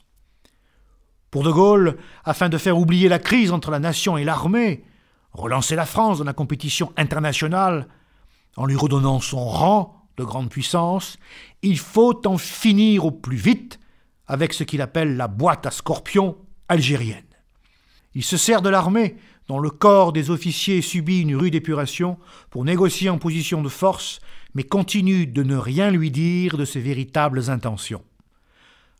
Speaker 1: Pour de Gaulle, afin de faire oublier la crise entre la nation et l'armée, relancer la France dans la compétition internationale, en lui redonnant son rang de grande puissance, il faut en finir au plus vite avec ce qu'il appelle la boîte à scorpions algérienne. Il se sert de l'armée, dont le corps des officiers subit une rude épuration, pour négocier en position de force, mais continue de ne rien lui dire de ses véritables intentions.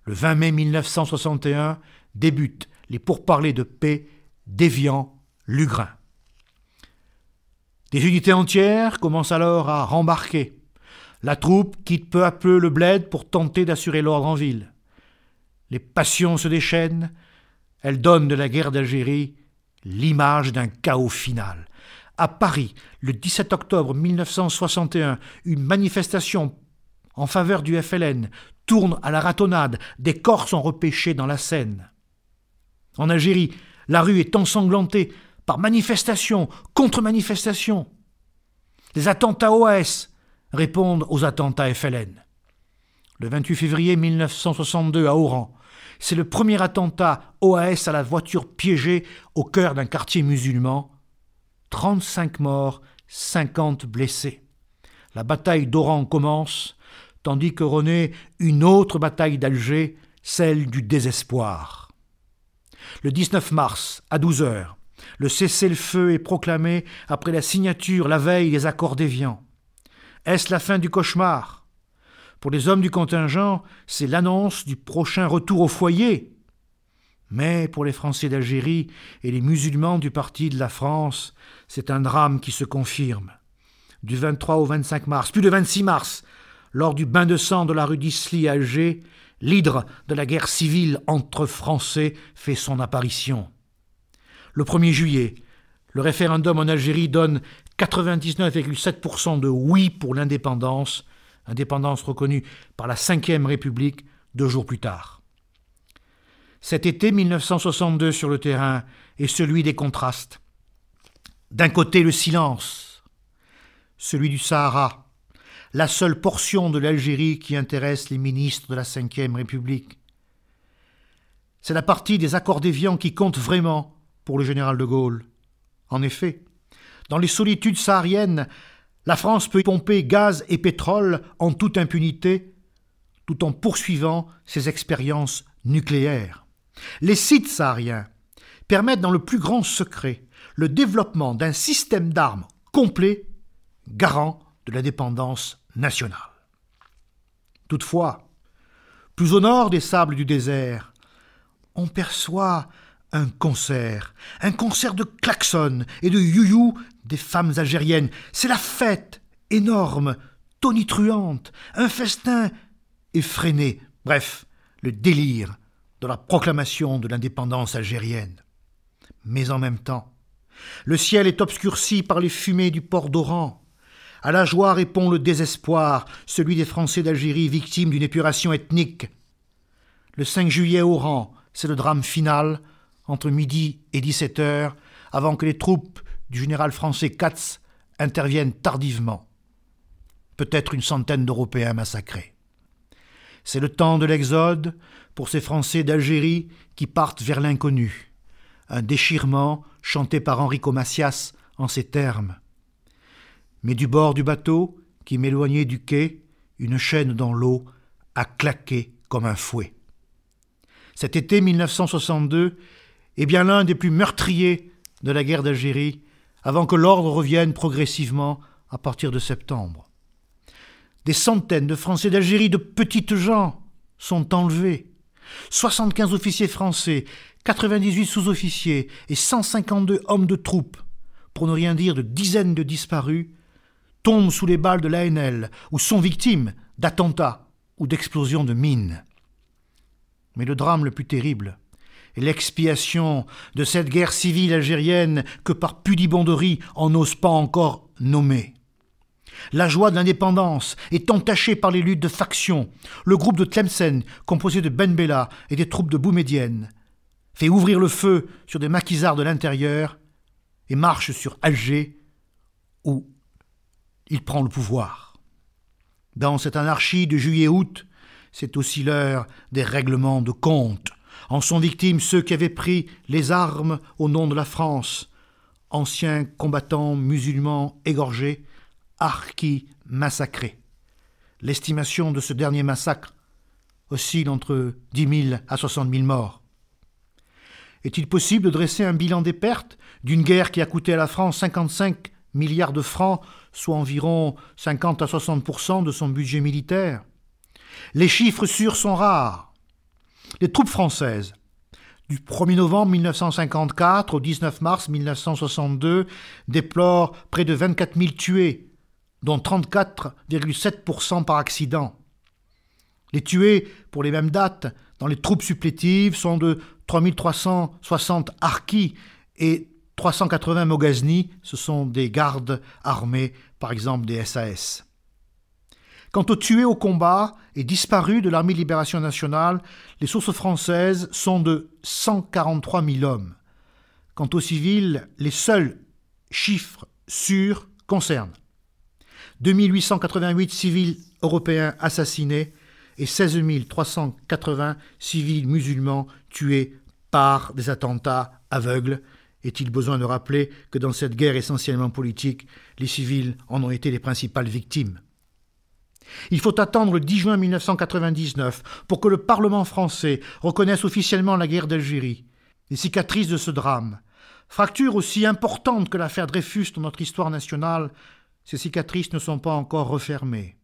Speaker 1: Le 20 mai 1961 débutent les pourparlers de paix d'Évian-Lugrin. Des unités entières commencent alors à rembarquer. La troupe quitte peu à peu le bled pour tenter d'assurer l'ordre en ville. Les passions se déchaînent, elles donnent de la guerre d'Algérie l'image d'un chaos final. À Paris, le 17 octobre 1961, une manifestation en faveur du FLN tourne à la ratonnade, des corps sont repêchés dans la Seine. En Algérie, la rue est ensanglantée par manifestation, contre-manifestation. Les attentats OAS répondent aux attentats FLN. Le 28 février 1962 à Oran, c'est le premier attentat OAS à la voiture piégée au cœur d'un quartier musulman. 35 morts, 50 blessés. La bataille d'Oran commence, tandis que renaît une autre bataille d'Alger, celle du désespoir. Le 19 mars, à 12 heures, le cessez-le-feu est proclamé après la signature la veille des accords d'Évian. Est-ce la fin du cauchemar ? Pour les hommes du contingent, c'est l'annonce du prochain retour au foyer. Mais pour les Français d'Algérie et les musulmans du parti de la France, c'est un drame qui se confirme. Du 23 au 25 mars, puis le 26 mars, lors du bain de sang de la rue d'Isly à Alger, l'hydre de la guerre civile entre Français fait son apparition. Le 1er juillet, le référendum en Algérie donne 99,7% de oui pour l'indépendance, indépendance reconnue par la Ve République 2 jours plus tard. Cet été 1962 sur le terrain est celui des contrastes. D'un côté le silence, celui du Sahara, la seule portion de l'Algérie qui intéresse les ministres de la Ve République. C'est la partie des accords d'Évian qui compte vraiment pour le général de Gaulle. En effet, dans les solitudes sahariennes, la France peut pomper gaz et pétrole en toute impunité, tout en poursuivant ses expériences nucléaires. Les sites sahariens permettent dans le plus grand secret le développement d'un système d'armes complet, garant de l'indépendance nationale. Toutefois, plus au nord des sables du désert, on perçoit un concert de klaxons et de you-you des femmes algériennes. C'est la fête, énorme, tonitruante, un festin effréné, bref, le délire de la proclamation de l'indépendance algérienne. Mais en même temps, le ciel est obscurci par les fumées du port d'Oran. À la joie répond le désespoir, celui des Français d'Algérie victimes d'une épuration ethnique. Le 5 juillet à Oran, c'est le drame final, entre midi et 17h, avant que les troupes du général français Katz interviennent tardivement. Peut-être une centaine d'Européens massacrés. C'est le temps de l'exode pour ces Français d'Algérie qui partent vers l'inconnu. Un déchirement chanté par Enrico Macias en ces termes. Mais du bord du bateau, qui m'éloignait du quai, une chaîne dans l'eau a claqué comme un fouet. Cet été 1962 est bien l'un des plus meurtriers de la guerre d'Algérie, avant que l'ordre revienne progressivement à partir de septembre. Des centaines de Français d'Algérie de petites gens sont enlevés. 75 officiers français, 98 sous-officiers et 152 hommes de troupes, pour ne rien dire de dizaines de disparus, tombent sous les balles de l'ANL ou sont victimes d'attentats ou d'explosions de mines. Mais le drame le plus terrible est l'expiation de cette guerre civile algérienne que par pudibonderie on n'ose pas encore nommer. La joie de l'indépendance est entachée par les luttes de factions. Le groupe de Tlemcen, composé de Ben Bella et des troupes de Boumedienne, fait ouvrir le feu sur des maquisards de l'intérieur et marche sur Alger, où il prend le pouvoir. Dans cette anarchie de juillet-août, c'est aussi l'heure des règlements de compte. En sont victimes ceux qui avaient pris les armes au nom de la France, anciens combattants musulmans égorgés, harkis massacrés. L'estimation de ce dernier massacre oscille entre 10 000 à 60 000 morts. Est-il possible de dresser un bilan des pertes d'une guerre qui a coûté à la France 55 milliards de francs, soit environ 50 à 60% de son budget militaire? Les chiffres sûrs sont rares. Les troupes françaises, du 1er novembre 1954 au 19 mars 1962, déplorent près de 24 000 tués, dont 34,7% par accident. Les tués, pour les mêmes dates, dans les troupes supplétives, sont de 3 360 harkis et 380 moghaznis, ce sont des gardes armés, par exemple des SAS. Quant aux tués au combat et disparus de l'armée de libération nationale, les sources françaises sont de 143 000 hommes. Quant aux civils, les seuls chiffres sûrs concernent 2888 civils européens assassinés et 16 380 civils musulmans tués par des attentats aveugles. Est-il besoin de rappeler que dans cette guerre essentiellement politique, les civils en ont été les principales victimes? Il faut attendre le 10 juin 1999 pour que le Parlement français reconnaisse officiellement la guerre d'Algérie. Les cicatrices de ce drame, fracture aussi importante que l'affaire Dreyfus dans notre histoire nationale, ces cicatrices ne sont pas encore refermées.